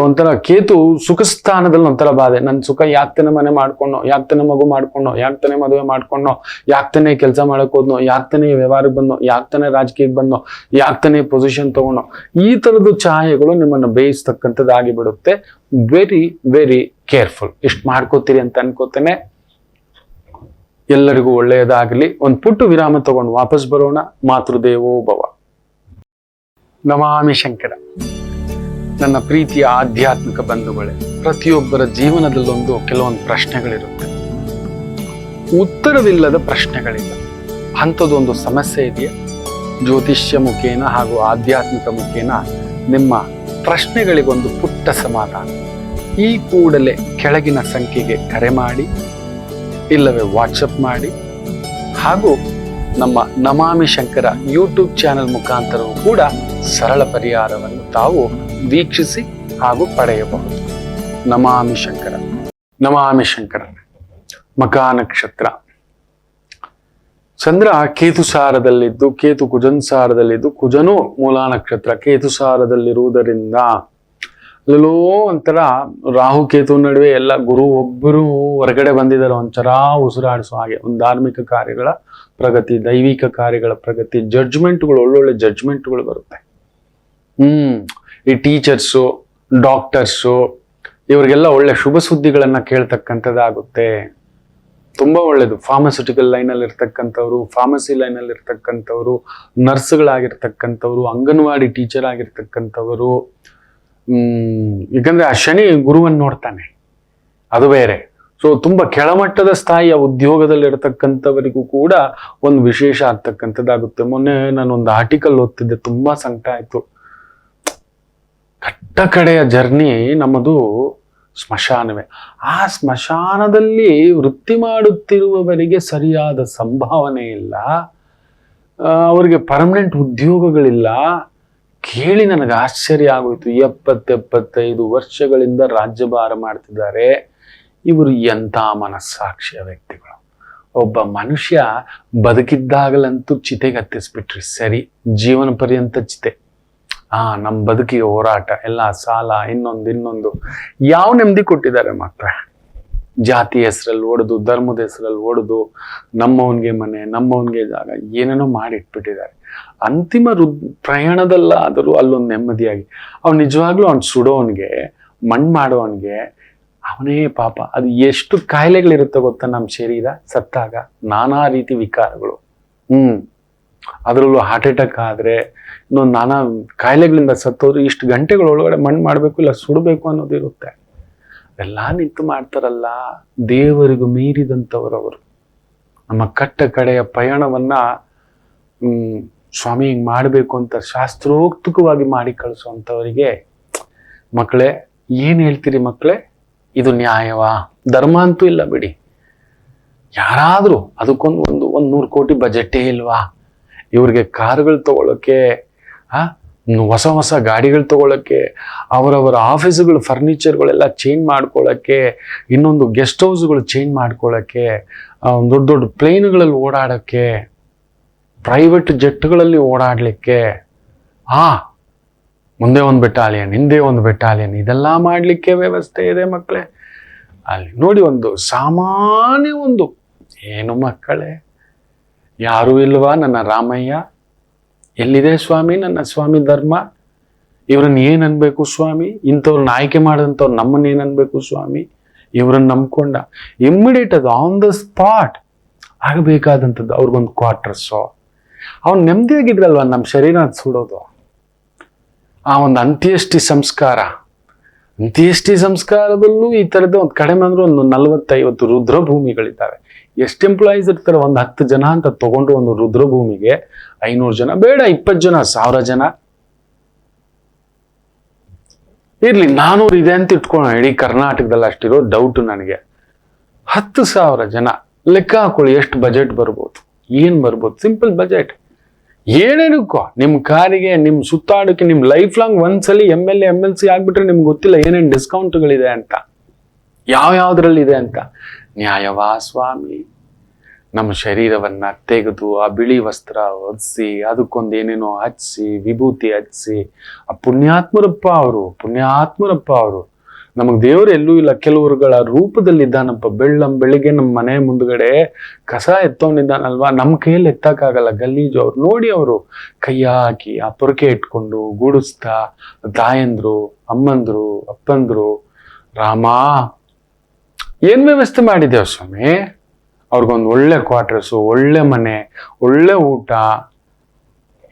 ಒಂಥರ ಕೇತು ಸುಖ ಸ್ಥಾನದಲ್ಲಿ ಒಂಥರ ಬಾಧೆ. ನನ್ನ ಸುಖ ಯಾಕ್ತಾನೆ ಮನೆ ಮಾಡ್ಕೊಂಡೋ, ಯಾಕ್ತಾನೆ ಮಗು ಮಾಡ್ಕೊಂಡೋ, ಯಾಕ್ತಾನೆ ಮದುವೆ ಮಾಡ್ಕೊಂಡೋ, ಯಾಕ್ತಾನೆ ಕೆಲಸ ಮಾಡಕ್ ಹೋದ್ನೋ, ಯಾಕ್ತಾನೆ ವ್ಯವಹಾರಕ್ಕೆ ಬಂದೋ, ಯಾಕ್ತಾನೆ ರಾಜಕೀಯಕ್ಕೆ ಬಂದೋ, ಯಾಕ್ತಾನೆ ಪೊಸಿಷನ್ ತಗೊಂಡೋ, ಈ ತರದ್ದು ಛಾಯೆಗಳು ನಿಮ್ಮನ್ನ ಬೇಯಿಸ್ತಕ್ಕಂಥದ್ದು ಆಗಿಬಿಡುತ್ತೆ. Very very careful. ಇಷ್ಟು ಮಾಡ್ಕೋತೀರಿ ಅಂತ ಅನ್ಕೋತೇನೆ. ಎಲ್ಲರಿಗೂ ಒಳ್ಳೆಯದಾಗಲಿ. ಒಂದು ಪುಟ್ಟು ವಿರಾಮ ತಗೊಂಡು ವಾಪಸ್ ಬರೋಣ. ಮಾತೃದೇವೋ ಭವ. ನಮಾಮಿ ಶಂಕರ. ನನ್ನ ಪ್ರೀತಿಯ ಆಧ್ಯಾತ್ಮಿಕ ಬಂಧುಗಳೇ, ಪ್ರತಿಯೊಬ್ಬರ ಜೀವನದಲ್ಲೊಂದು ಕೆಲವೊಂದು ಪ್ರಶ್ನೆಗಳಿರುತ್ತೆ, ಉತ್ತರವಿಲ್ಲದ ಪ್ರಶ್ನೆಗಳಿಲ್ಲ. ಅಂಥದ್ದೊಂದು ಸಮಸ್ಯೆ ಇದೆಯಾ? ಜ್ಯೋತಿಷ್ಯ ಮುಖೇನ ಹಾಗೂ ಆಧ್ಯಾತ್ಮಿಕ ಮುಖೇನ ನಿಮ್ಮ ಪ್ರಶ್ನೆಗಳಿಗೊಂದು ಪುಟ್ಟ ಸಮಾಧಾನ. ಈ ಕೂಡಲೇ ಕೆಳಗಿನ ಸಂಖ್ಯೆಗೆ ಕರೆ ಮಾಡಿ, ಇಲ್ಲವೇ ವಾಟ್ಸಪ್ ಮಾಡಿ, ಹಾಗೂ ನಮ್ಮ ನಮಾಮಿ ಶಂಕರ ಯೂಟ್ಯೂಬ್ ಚಾನೆಲ್ ಮುಖಾಂತರವೂ ಕೂಡ ಸರಳ ಪರಿಹಾರವನ್ನು ತಾವು ವೀಕ್ಷಿಸಿ ಹಾಗೂ ಪಡೆಯಬಹುದು. ನಮಾಮಿ ಶಂಕರ. ನಮಾಮಿ ಶಂಕರ. ಮಖ ನಕ್ಷತ್ರ. ಚಂದ್ರ ಕೇತು ಸಾರದಲ್ಲಿದ್ದು, ಕೇತು ಕುಜನ್ ಸಾರದಲ್ಲಿದ್ದು, ಕುಜನು ಮೂಲ ನಕ್ಷತ್ರ ಕೇತು ಸಾರದಲ್ಲಿರುವುದರಿಂದ ಅಲ್ಲೋ ಒಂಥರ ರಾಹು ಕೇತು ನಡುವೆ ಎಲ್ಲ ಗುರು ಒಬ್ಬರು ಹೊರಗಡೆ ಬಂದಿದ್ದಾರೆ. ಒಂಥರ ಉಸಿರಾಡಿಸೋ ಹಾಗೆ. ಒಂದು ಧಾರ್ಮಿಕ ಕಾರ್ಯಗಳ ಪ್ರಗತಿ, ದೈವಿಕ ಕಾರ್ಯಗಳ ಪ್ರಗತಿ, ಜಡ್ಜ್ಮೆಂಟ್ಗಳು, ಒಳ್ಳೊಳ್ಳೆ ಜಡ್ಜ್ಮೆಂಟ್ಗಳು ಬರುತ್ತೆ. ಈ ಟೀಚರ್ಸು, ಡಾಕ್ಟರ್ಸು, ಇವರಿಗೆಲ್ಲ ಒಳ್ಳೆ ಶುಭ ಸುದ್ದಿಗಳನ್ನ ಕೇಳ್ತಕ್ಕಂಥದ್ದಾಗುತ್ತೆ. ತುಂಬಾ ಒಳ್ಳೇದು. ಫಾರ್ಮಸ್ಯೂಟಿಕಲ್ ಲೈನಲ್ಲಿ ಇರ್ತಕ್ಕಂಥವ್ರು, ಫಾರ್ಮಸಿ ಲೈನಲ್ಲಿ ಇರ್ತಕ್ಕಂಥವ್ರು, ನರ್ಸ್ಗಳಾಗಿರ್ತಕ್ಕಂಥವ್ರು, ಅಂಗನವಾಡಿ ಟೀಚರ್ ಆಗಿರ್ತಕ್ಕಂಥವರು, ಯಾಕಂದ್ರೆ ಆ ಶನಿ ಗುರುವನ್ನು ನೋಡ್ತಾನೆ, ಅದು ಬೇರೆ. ಸೊ ತುಂಬಾ ಕೆಳಮಟ್ಟದ ಸ್ಥಾಯಿಯ ಉದ್ಯೋಗದಲ್ಲಿ ಇರತಕ್ಕಂಥವರಿಗೂ ಕೂಡ ಒಂದು ವಿಶೇಷ ಆಗ್ತಕ್ಕಂಥದ್ದಾಗುತ್ತೆ. ಮೊನ್ನೆ ನಾನೊಂದು ಆರ್ಟಿಕಲ್ ಓದ್ತಿದ್ದೆ, ತುಂಬಾ ಸಂಕಟ ಆಯ್ತು. ಕಟ್ಟ ಕಡೆಯ ಜರ್ನಿ ನಮ್ಮದು ಸ್ಮಶಾನವೇ. ಆ ಸ್ಮಶಾನದಲ್ಲಿ ವೃತ್ತಿ ಮಾಡುತ್ತಿರುವವರಿಗೆ ಸರಿಯಾದ ಸಂಭಾವನೆ ಇಲ್ಲ, ಅವರಿಗೆ ಪರ್ಮನೆಂಟ್ ಉದ್ಯೋಗಗಳಿಲ್ಲ. ಕೇಳಿ ನನಗೆ ಆಶ್ಚರ್ಯ ಆಗೋಯ್ತು. 70-75 ವರ್ಷಗಳಿಂದ ರಾಜ್ಯಭಾರ ಮಾಡ್ತಿದ್ದಾರೆ ಇವರು. ಎಂಥ ಮನಸ್ಸಾಕ್ಷಿಯ ವ್ಯಕ್ತಿಗಳು. ಒಬ್ಬ ಮನುಷ್ಯ ಬದುಕಿದ್ದಾಗಲಂತೂ ಚಿತೆಗೆ ಹತ್ತಿಸ್ಬಿಟ್ರಿ ಸರಿ, ಜೀವನ ಪರ್ಯಂತ ಚಿತೆ. ನಮ್ಮ ಬದುಕಿಗೆ ಹೋರಾಟ ಎಲ್ಲ, ಸಾಲ, ಇನ್ನೊಂದು ಯಾವ ನೆಮ್ಮದಿ ಕೊಟ್ಟಿದ್ದಾರೆ ಮಕ್ಕಳ? ಜಾತಿ ಹೆಸರಲ್ಲಿ ಓಡುದು, ಧರ್ಮದ ಹೆಸರಲ್ಲಿ ಓಡುದು, ನಮ್ಮವನ್ಗೆ ಮನೆ, ನಮ್ಮವನ್ಗೆ ಜಾಗ, ಏನೇನೋ ಮಾಡಿಟ್ಬಿಟ್ಟಿದ್ದಾರೆ. ಅಂತಿಮ ಪ್ರಯಾಣದಲ್ಲಾದರೂ ಅಲ್ಲೊಂದು ನೆಮ್ಮದಿಯಾಗಿ, ಅವ್ನು ನಿಜವಾಗ್ಲೂ ಅವ್ನು ಸುಡೋವನ್ಗೆ, ಮಣ್ಣು ಮಾಡೋವನ್ಗೆ ಅವನೇ ಪಾಪ. ಅದು ಎಷ್ಟು ಕಾಯಿಲೆಗಳಿರುತ್ತೆ ಗೊತ್ತಾ ನಮ್ಮ ಶರೀರ ಸತ್ತಾಗ, ನಾನಾ ರೀತಿ ವಿಕಾರಗಳು. ಅದರಲ್ಲೂ ಹಾರ್ಟ್ ಅಟ್ಯಾಕ್ ಆದ್ರೆ, ಇನ್ನೊಂದು ನಾನಾ ಕಾಯಿಲೆಗಳಿಂದ ಸತ್ತೋದ್ರು ಇಷ್ಟು ಗಂಟೆಗಳೊಳಗಡೆ ಮಣ್ಣು ಮಾಡಬೇಕು ಇಲ್ಲ ಸುಡಬೇಕು ಅನ್ನೋದಿರುತ್ತೆ. ಎಲ್ಲ ನಿಂತು ಮಾಡ್ತಾರಲ್ಲ, ದೇವರಿಗೂ ಮೀರಿದಂಥವರವರು. ನಮ್ಮ ಕಟ್ಟ ಕಡೆಯ ಪಯಣವನ್ನ ಸ್ವಾಮಿ ಹಿಂಗ್ ಮಾಡಬೇಕು ಅಂತ ಶಾಸ್ತ್ರೋಕ್ತವಾಗಿ ಮಾಡಿ ಕಳಿಸುವಂಥವರಿಗೆ ಮಕ್ಕಳೇ ಏನ್ ಹೇಳ್ತೀರಿ ಮಕ್ಕಳೇ? ಇದು ನ್ಯಾಯವಾ? ಧರ್ಮ ಅಂತೂ ಇಲ್ಲ ಬಿಡಿ. ಯಾರಾದ್ರೂ ಅದಕ್ಕೊಂದು 100 ಕೋಟಿ ಬಜೆಟೇ ಇಲ್ವಾ ಇವ್ರಿಗೆ? ಕಾರುಗಳು ತಗೊಳಕ್ಕೆ, ಹೊಸ ಗಾಡಿಗಳು ತಗೊಳಕ್ಕೆ, ಅವರವರ ಆಫೀಸುಗಳು ಫರ್ನಿಚರ್ಗಳೆಲ್ಲ ಚೇಂಜ್ ಮಾಡ್ಕೊಳ್ಳೋಕ್ಕೆ, ಇನ್ನೊಂದು ಗೆಸ್ಟ್ ಹೌಸ್ಗಳು ಚೇಂಜ್ ಮಾಡ್ಕೊಳ್ಳೋಕ್ಕೆ, ದೊಡ್ಡ ಪ್ಲೇನ್ಗಳಲ್ಲಿ ಓಡಾಡೋಕ್ಕೆ, ಪ್ರೈವೇಟ್ ಜೆಟ್ಗಳಲ್ಲಿ ಓಡಾಡಲಿಕ್ಕೆ, ಮುಂದೆ ಒಂದು ಬೆಟಾಲಿಯನ್, ಹಿಂದೆ ಒಂದು ಬೆಟಾಲಿಯನ್, ಇದೆಲ್ಲ ಮಾಡಲಿಕ್ಕೆ ವ್ಯವಸ್ಥೆ ಇದೆ ಮಕ್ಕಳೇ. ಅಲ್ಲಿ ನೋಡಿ, ಒಂದು ಸಾಮಾನ್ಯ ಏನು ಮಕ್ಕಳೇ, ಯಾರೂ ಇಲ್ವಾ ನನ್ನ ರಾಮಯ್ಯ? ಎಲ್ಲಿದೆ ಸ್ವಾಮಿ ನನ್ನ ಸ್ವಾಮಿ ಧರ್ಮ? ಇವ್ರನ್ನ ಏನ್ ಅನ್ಬೇಕು ಸ್ವಾಮಿ? ಇಂಥವ್ರನ್ನ ಆಯ್ಕೆ ಮಾಡಿದಂಥವ್ರು ನಮ್ಮನ್ನ ಏನ್ ಅನ್ಬೇಕು ಸ್ವಾಮಿ? ಇವ್ರನ್ನ ನಂಬ್ಕೊಂಡ ಇಮ್ಮಿಡಿಯೇಟ್ ಅದು ಆನ್ ದ ಸ್ಪಾಟ್ ಆಗಬೇಕಾದಂಥದ್ದು ಅವ್ರಿಗೊಂದು ಕ್ವಾರ್ಟರ್ಸು. ಅವ್ನು ನೆಮ್ಮದಿಯಾಗಿದ್ರಲ್ವ ನಮ್ಮ ಶರೀರ ಸುಡೋದು. ಆ ಒಂದು ಅಂತ್ಯಷ್ಟಿ ಸಂಸ್ಕಾರದಲ್ಲೂ ಈ ಥರದ ಒಂದು ಕಡಿಮೆ ಅಂದ್ರೆ ಒಂದು 40-50 ರುದ್ರಭೂಮಿಗಳಿದ್ದಾವೆ. ಎಷ್ಟು ಎಂಪ್ಲಾಯೀಸ್ ಇರ್ತಾರೆ? ಒಂದು 10 ಜನ ಅಂತ ತಗೊಂಡು ಒಂದು ರುದ್ರಭೂಮಿಗೆ 500 ಜನ ಬೇಡ, 20 ಜನ, 1000 ಜನ ಇರ್ಲಿ, 400 ಇದೆ ಅಂತ ಇಟ್ಕೊಳ್ಳೋಣ. ಇಡೀ ಕರ್ನಾಟಕದಲ್ಲಿ ಅಷ್ಟಿರೋ ಡೌಟ್ ನನಗೆ. 10,000 ಜನ ಲೆಕ್ಕ ಹಾಕೊಳ್ಳಿ, ಎಷ್ಟು ಬಜೆಟ್ ಬರ್ಬೋದು? ಏನ್ ಬರ್ಬೋದು? Simple budget. ಏನೇನಕ್ಕೋ, ನಿಮ್ ಕಾರಿಗೆ, ನಿಮ್ ಸುತ್ತಾಡೋಕೆ, ನಿಮ್ ಲೈಫ್ ಲಾಂಗ್ ಒಂದ್ಸಲಿ MLA MLC ಆಗ್ಬಿಟ್ರೆ ನಿಮ್ಗೆ ಗೊತ್ತಿಲ್ಲ ಏನೇನು ಡಿಸ್ಕೌಂಟ್ಗಳಿದೆ ಅಂತ, ಯಾವ್ದ್ರಲ್ಲಿದೆ ಅಂತ. ನ್ಯಾಯವಾ ಸ್ವಾಮಿ? ನಮ್ಮ ಶರೀರವನ್ನ ತೆಗೆದು ಆ ಬಿಳಿ ವಸ್ತ್ರ ಹೊದಿಸಿ, ಅದಕ್ಕೊಂದು ಏನೇನೋ ಹಚ್ಚಿಸಿ, ವಿಭೂತಿ ಹಚ್ಚಿಸಿ, ಆ ಪುಣ್ಯಾತ್ಮರಪ್ಪ ಅವರು ನಮಗ್ ದೇವರು ಎಲ್ಲೂ ಇಲ್ಲ, ಕೆಲವರುಗಳ ರೂಪದಲ್ಲಿ ಇದ್ದಾನಪ್ಪ. ಬೆಳಿಗ್ಗೆ ನಮ್ಮ ಮನೆ ಮುಂದ್ಗಡೆ ಕಸ ಎತ್ತವನಿದ್ದಾನಲ್ವಾ, ನಮ್ಮ ಕೈಯಲ್ಲಿ ಎತ್ತಕ್ಕಾಗಲ್ಲ, ಗಲೀಜು. ಅವ್ರು ನೋಡಿ, ಅವರು ಕೈ ಹಾಕಿ ಆ ಪೊರಕೆ ಇಟ್ಕೊಂಡು ಗೂಡಿಸ್ತಾ, ತಾಯಂದ್ರು, ಅಮ್ಮಂದ್ರು, ಅಪ್ಪಂದ್ರು, ರಾಮ ಏನ್ ವ್ಯವಸ್ಥೆ ಮಾಡಿದ್ದೇವ ಸ್ವಾಮಿ? ಅವ್ರಿಗೊಂದು ಒಳ್ಳೆ ಕ್ವಾರ್ಟರ್ಸು, ಒಳ್ಳೆ ಮನೆ, ಒಳ್ಳೆ ಊಟ.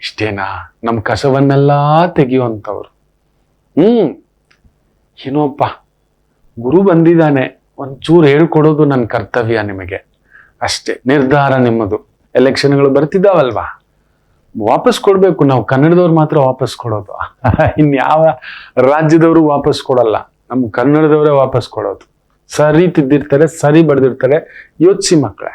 ಇಷ್ಟೇನಾ? ನಮ್ಮ ಕಸವನ್ನೆಲ್ಲ ತೆಗೆಯುವಂಥವ್ರು. ಏನೋಪ್ಪ, ಗುರು ಬಂದಿದ್ದಾನೆ, ಒಂಚೂರು ಹೇಳ್ಕೊಡೋದು ನನ್ನ ಕರ್ತವ್ಯ ನಿಮಗೆ ಅಷ್ಟೇ. ನಿರ್ಧಾರ ನಿಮ್ಮದು. ಎಲೆಕ್ಷನ್ಗಳು ಬರ್ತಿದ್ದಾವಲ್ವಾ, ವಾಪಸ್ ಕೊಡ್ಬೇಕು. ನಾವು ಕನ್ನಡದವ್ರು ಮಾತ್ರ ವಾಪಸ್ ಕೊಡೋದು, ಇನ್ಯಾವ ರಾಜ್ಯದವರು ವಾಪಸ್ ಕೊಡಲ್ಲ. ನಮ್ಮ ಕನ್ನಡದವರೇ ವಾಪಸ್ ಕೊಡೋದು. ಸರಿ ತಿದ್ದಿರ್ತಾರೆ, ಸರಿ ಬಡ್ದಿರ್ತಾರೆ. ಯೋಚಿಸಿ ಮಕ್ಕಳೇ,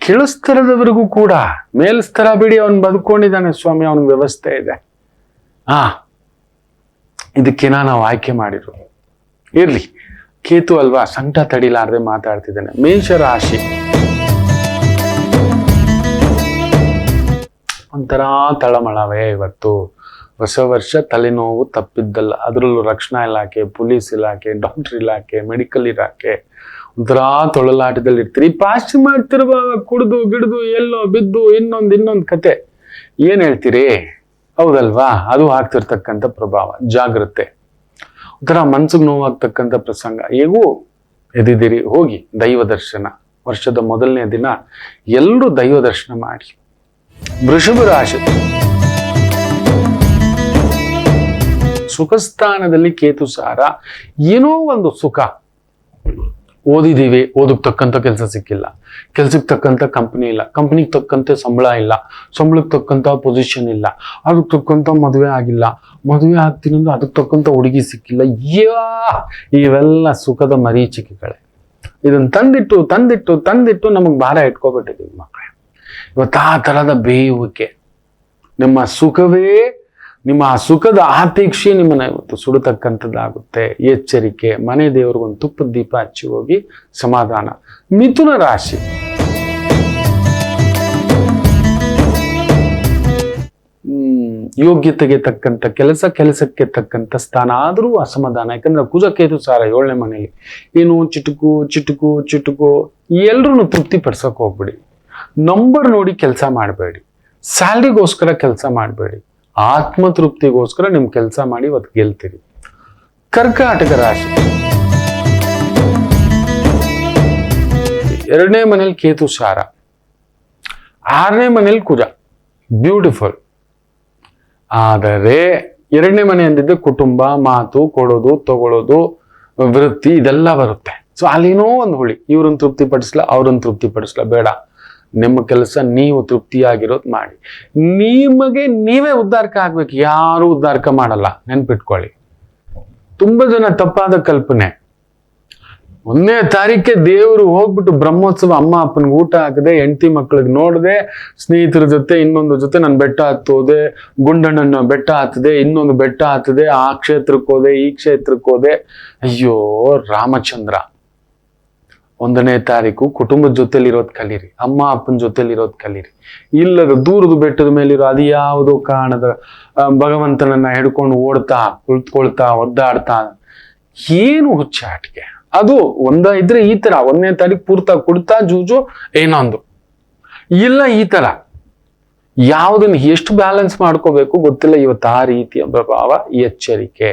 ಕೆಳಸ್ತರದವರೆಗೂ ಕೂಡ ಮೇಲ್ಸ್ತರ ಬಿಡಿ, ಅವನು ಬದುಕೊಂಡಿದ್ದಾನೆ ಸ್ವಾಮಿ, ಅವನಿಗೆ ವ್ಯವಸ್ಥೆ ಇದೆ. ಇದಕ್ಕೆನ ನಾವು ಆಯ್ಕೆ ಮಾಡಿರೋದು. ಇರ್ಲಿ, ಕೇತು ಅಲ್ವಾ, ಸಂಕಟ ತಡಿಲಾರದೆ ಮಾತಾಡ್ತಿದ್ದಾನೆ. ಮೇಷರಾಶಿ ಒಂಥರ ತಳಮಳವೇ ಇವತ್ತು. ಹೊಸ ವರ್ಷ ತಲೆನೋವು ತಪ್ಪಿದ್ದಲ್ಲ. ಅದರಲ್ಲೂ ರಕ್ಷಣಾ ಇಲಾಖೆ, ಪೊಲೀಸ್ ಇಲಾಖೆ, ಡಾಕ್ಟರ್ ಇಲಾಖೆ, ಮೆಡಿಕಲ್ ಇಲಾಖೆ ಒಂಥರ ತೊಳಲಾಟದಲ್ಲಿ ಇರ್ತೀರಿ. ಪಾಶ್ಚಿಮಾತ್ಯರುವಾಗ ಕುಡಿದು ಗಿಡ್ದು ಎಲ್ಲೋ ಬಿದ್ದು ಇನ್ನೊಂದು ಕತೆ. ಏನ್ ಹೇಳ್ತೀರಿ? ಹೌದಲ್ವಾ? ಅದು ಆಗ್ತಿರ್ತಕ್ಕಂಥ ಪ್ರಭಾವ. ಜಾಗ್ರತೆ. ಒಂಥರ ಮನ್ಸಿಗೆ ನೋವಾಗ್ತಕ್ಕಂಥ ಪ್ರಸಂಗ. ಹೇಗೂ ಎದ್ದಿದ್ದೀರಿ, ಹೋಗಿ ದೈವ ದರ್ಶನ. ವರ್ಷದ ಮೊದಲನೇ ದಿನ ಎಲ್ಲರೂ ದೈವ ದರ್ಶನ ಮಾಡಿ. ವೃಷಭ ರಾಶಿ, ಸುಖಸ್ಥಾನದಲ್ಲಿ ಕೇತು ಸಾರ. ಏನೋ ಒಂದು ಸುಖ. ಓದಿದೀವಿ, ಓದಕ್ಕೆ ತಕ್ಕಂತ ಕೆಲಸ ಸಿಕ್ಕಿಲ್ಲ, ಕೆಲ್ಸಕ್ಕೆ ತಕ್ಕಂತ ಕಂಪನಿ ಇಲ್ಲ, ಕಂಪನಿಗೆ ತಕ್ಕಂತೆ ಸಂಬಳ ಇಲ್ಲ, ಸಂಬಳಕ್ಕೆ ತಕ್ಕಂತ ಪೊಸಿಷನ್ ಇಲ್ಲ, ಅದಕ್ಕೆ ತಕ್ಕಂತ ಮದುವೆ ಆಗಿಲ್ಲ, ಮದುವೆ ಆಗ್ತೀನಿ ಅಂದ್ರೆ ಅದಕ್ಕೆ ತಕ್ಕಂತ ಹುಡುಗಿ ಸಿಕ್ಕಿಲ್ಲ. ಇವೆಲ್ಲ ಸುಖದ ಮರೀಚಿಕೆಗಳೇ. ಇದನ್ನ ತಂದಿಟ್ಟು ನಮಗೆ ಭಾರ ಇಟ್ಕೊಬಿಟ್ಟಿದ್ದೀವಿ ಮಕ್ಕಳೇ. ಇವತ್ತು ಆ ತರದ ಬೇಯುವಿಕೆ, ನಿಮ್ಮ ಸುಖವೇ, ನಿಮ್ಮ ಆ ಸುಖದ ಆಪೇಕ್ಷೆ ನಿಮ್ಮನ್ನ ಇವತ್ತು ಸುಡತಕ್ಕಂಥದ್ದಾಗುತ್ತೆ. ಎಚ್ಚರಿಕೆ. ಮನೆ ದೇವರಿಗೊಂದು ತುಪ್ಪದ ದೀಪ ಹಚ್ಚಿ ಹೋಗಿ ಸಮಾಧಾನ. ಮಿಥುನ ರಾಶಿ, ಯೋಗ್ಯತೆಗೆ ತಕ್ಕಂತ ಕೆಲಸ, ಕೆಲಸಕ್ಕೆ ತಕ್ಕಂತ ಸ್ಥಾನ, ಆದರೂ ಅಸಮಾಧಾನ. ಯಾಕಂದ್ರೆ ಕುಜ ಕೇತು ಸಾರ 7ನೇ ಮನೆಯಲ್ಲಿ. ಏನು ಚಿಟುಕು ಎಲ್ರೂ ತೃಪ್ತಿ ಪಡಿಸಕ್ ಹೋಗ್ಬಿಡಿ. ನಂಬರ್ ನೋಡಿ ಕೆಲಸ ಮಾಡಬೇಡಿ. ಸ್ಯಾಲ್ರಿಗೋಸ್ಕರ ಕೆಲಸ ಮಾಡಬೇಡಿ. ಆತ್ಮತೃಪ್ತಿಗೋಸ್ಕರ ನಿಮ್ ಕೆಲಸ ಮಾಡಿ ಇವತ್ತು ಗೆಲ್ತೀರಿ. ಕರ್ಕಾಟಕ ರಾಶಿ, 2ನೇ ಮನೇಲಿ ಕೇತು ಸಾರ, 6ನೇ ಮನೇಲಿ ಕುಜ. ಬ್ಯೂಟಿಫುಲ್. ಆದರೆ 2ನೇ ಮನೆ ಅಂದಿದ್ದು ಕುಟುಂಬ, ಮಾತು, ಕೊಡೋದು, ತಗೊಳ್ಳೋದು, ವೃತ್ತಿ, ಇದೆಲ್ಲ ಬರುತ್ತೆ. ಸೊ ಅಲ್ಲೇನೋ ಒಂದು ಹುಳಿ. ಇವ್ರನ್ನ ತೃಪ್ತಿಪಡಿಸ್ಲಾ, ಅವ್ರನ್ನ ತೃಪ್ತಿಪಡಿಸ್ಲಾ, ಬೇಡ. ನಿಮ್ಮ ಕೆಲಸ ನೀವು ತೃಪ್ತಿಯಾಗಿರೋದು ಮಾಡಿ. ನಿಮಗೆ ನೀವೇ ಉದ್ಧಾರಕ ಆಗ್ಬೇಕು, ಯಾರು ಉದ್ಧಾರಕ ಮಾಡಲ್ಲ. ನೆನ್ಪಿಟ್ಕೊಳ್ಳಿ. ತುಂಬಾ ಜನ ತಪ್ಪಾದ ಕಲ್ಪನೆ. 1ನೇ ತಾರೀಕೆ ದೇವರು ಹೋಗ್ಬಿಟ್ಟು ಬ್ರಹ್ಮೋತ್ಸವ, ಅಮ್ಮ ಅಪ್ಪನಿಗೆ ಊಟ ಹಾಕದೆ, ಹೆಂಡತಿ ಮಕ್ಕಳಿಗೆ ನೋಡದೆ, ಸ್ನೇಹಿತರ ಜೊತೆ ಇನ್ನೊಂದು ಜೊತೆ ನಾನು ಬೆಟ್ಟ ಹತ್ತೋದೆ, ಗುಂಡಣ್ಣನ ಬೆಟ್ಟ ಹತ್ತದೆ, ಇನ್ನೊಂದು ಬೆಟ್ಟ ಹತ್ತದೆ, ಆ ಕ್ಷೇತ್ರಕ್ಕೆ ಹೋದೆ, ಈ ಕ್ಷೇತ್ರಕ್ಕೆ ಹೋದೆ. ಅಯ್ಯೋ ರಾಮಚಂದ್ರ, 1ನೇ ತಾರೀಕು ಕುಟುಂಬದ ಜೊತೆಲಿ ಇರೋದ್ ಕಲೀರಿ, ಅಮ್ಮ ಅಪ್ಪನ ಜೊತೆಲಿ ಇರೋದ್ ಕಲೀರಿ. ಇಲ್ಲದ ದೂರದ ಬೆಟ್ಟದ ಮೇಲಿರೋ ಅದು ಯಾವುದೋ ಕಾರಣದ ಭಗವಂತನನ್ನ ಹಿಡ್ಕೊಂಡು ಓಡ್ತಾ ಕುಳಿತುಕೊಳ್ತಾ ಒದ್ದಾಡ್ತಾ, ಏನು ಹುಚ್ಚಾಟಿಕೆ ಅದು. ಇದ್ರೆ ಈ ತರ 1ನೇ ತಾರೀಕು ಪೂರ್ತ ಕುಡ್ತಾ ಜೂಜು ಏನೊಂದು ಇಲ್ಲ. ಈ ತರ ಯಾವುದನ್ನ ಎಷ್ಟು ಬ್ಯಾಲೆನ್ಸ್ ಮಾಡ್ಕೋಬೇಕು ಗೊತ್ತಿಲ್ಲ. ಇವತ್ತು ಆ ರೀತಿಯ ಪ್ರಭಾವ. ಎಚ್ಚರಿಕೆ.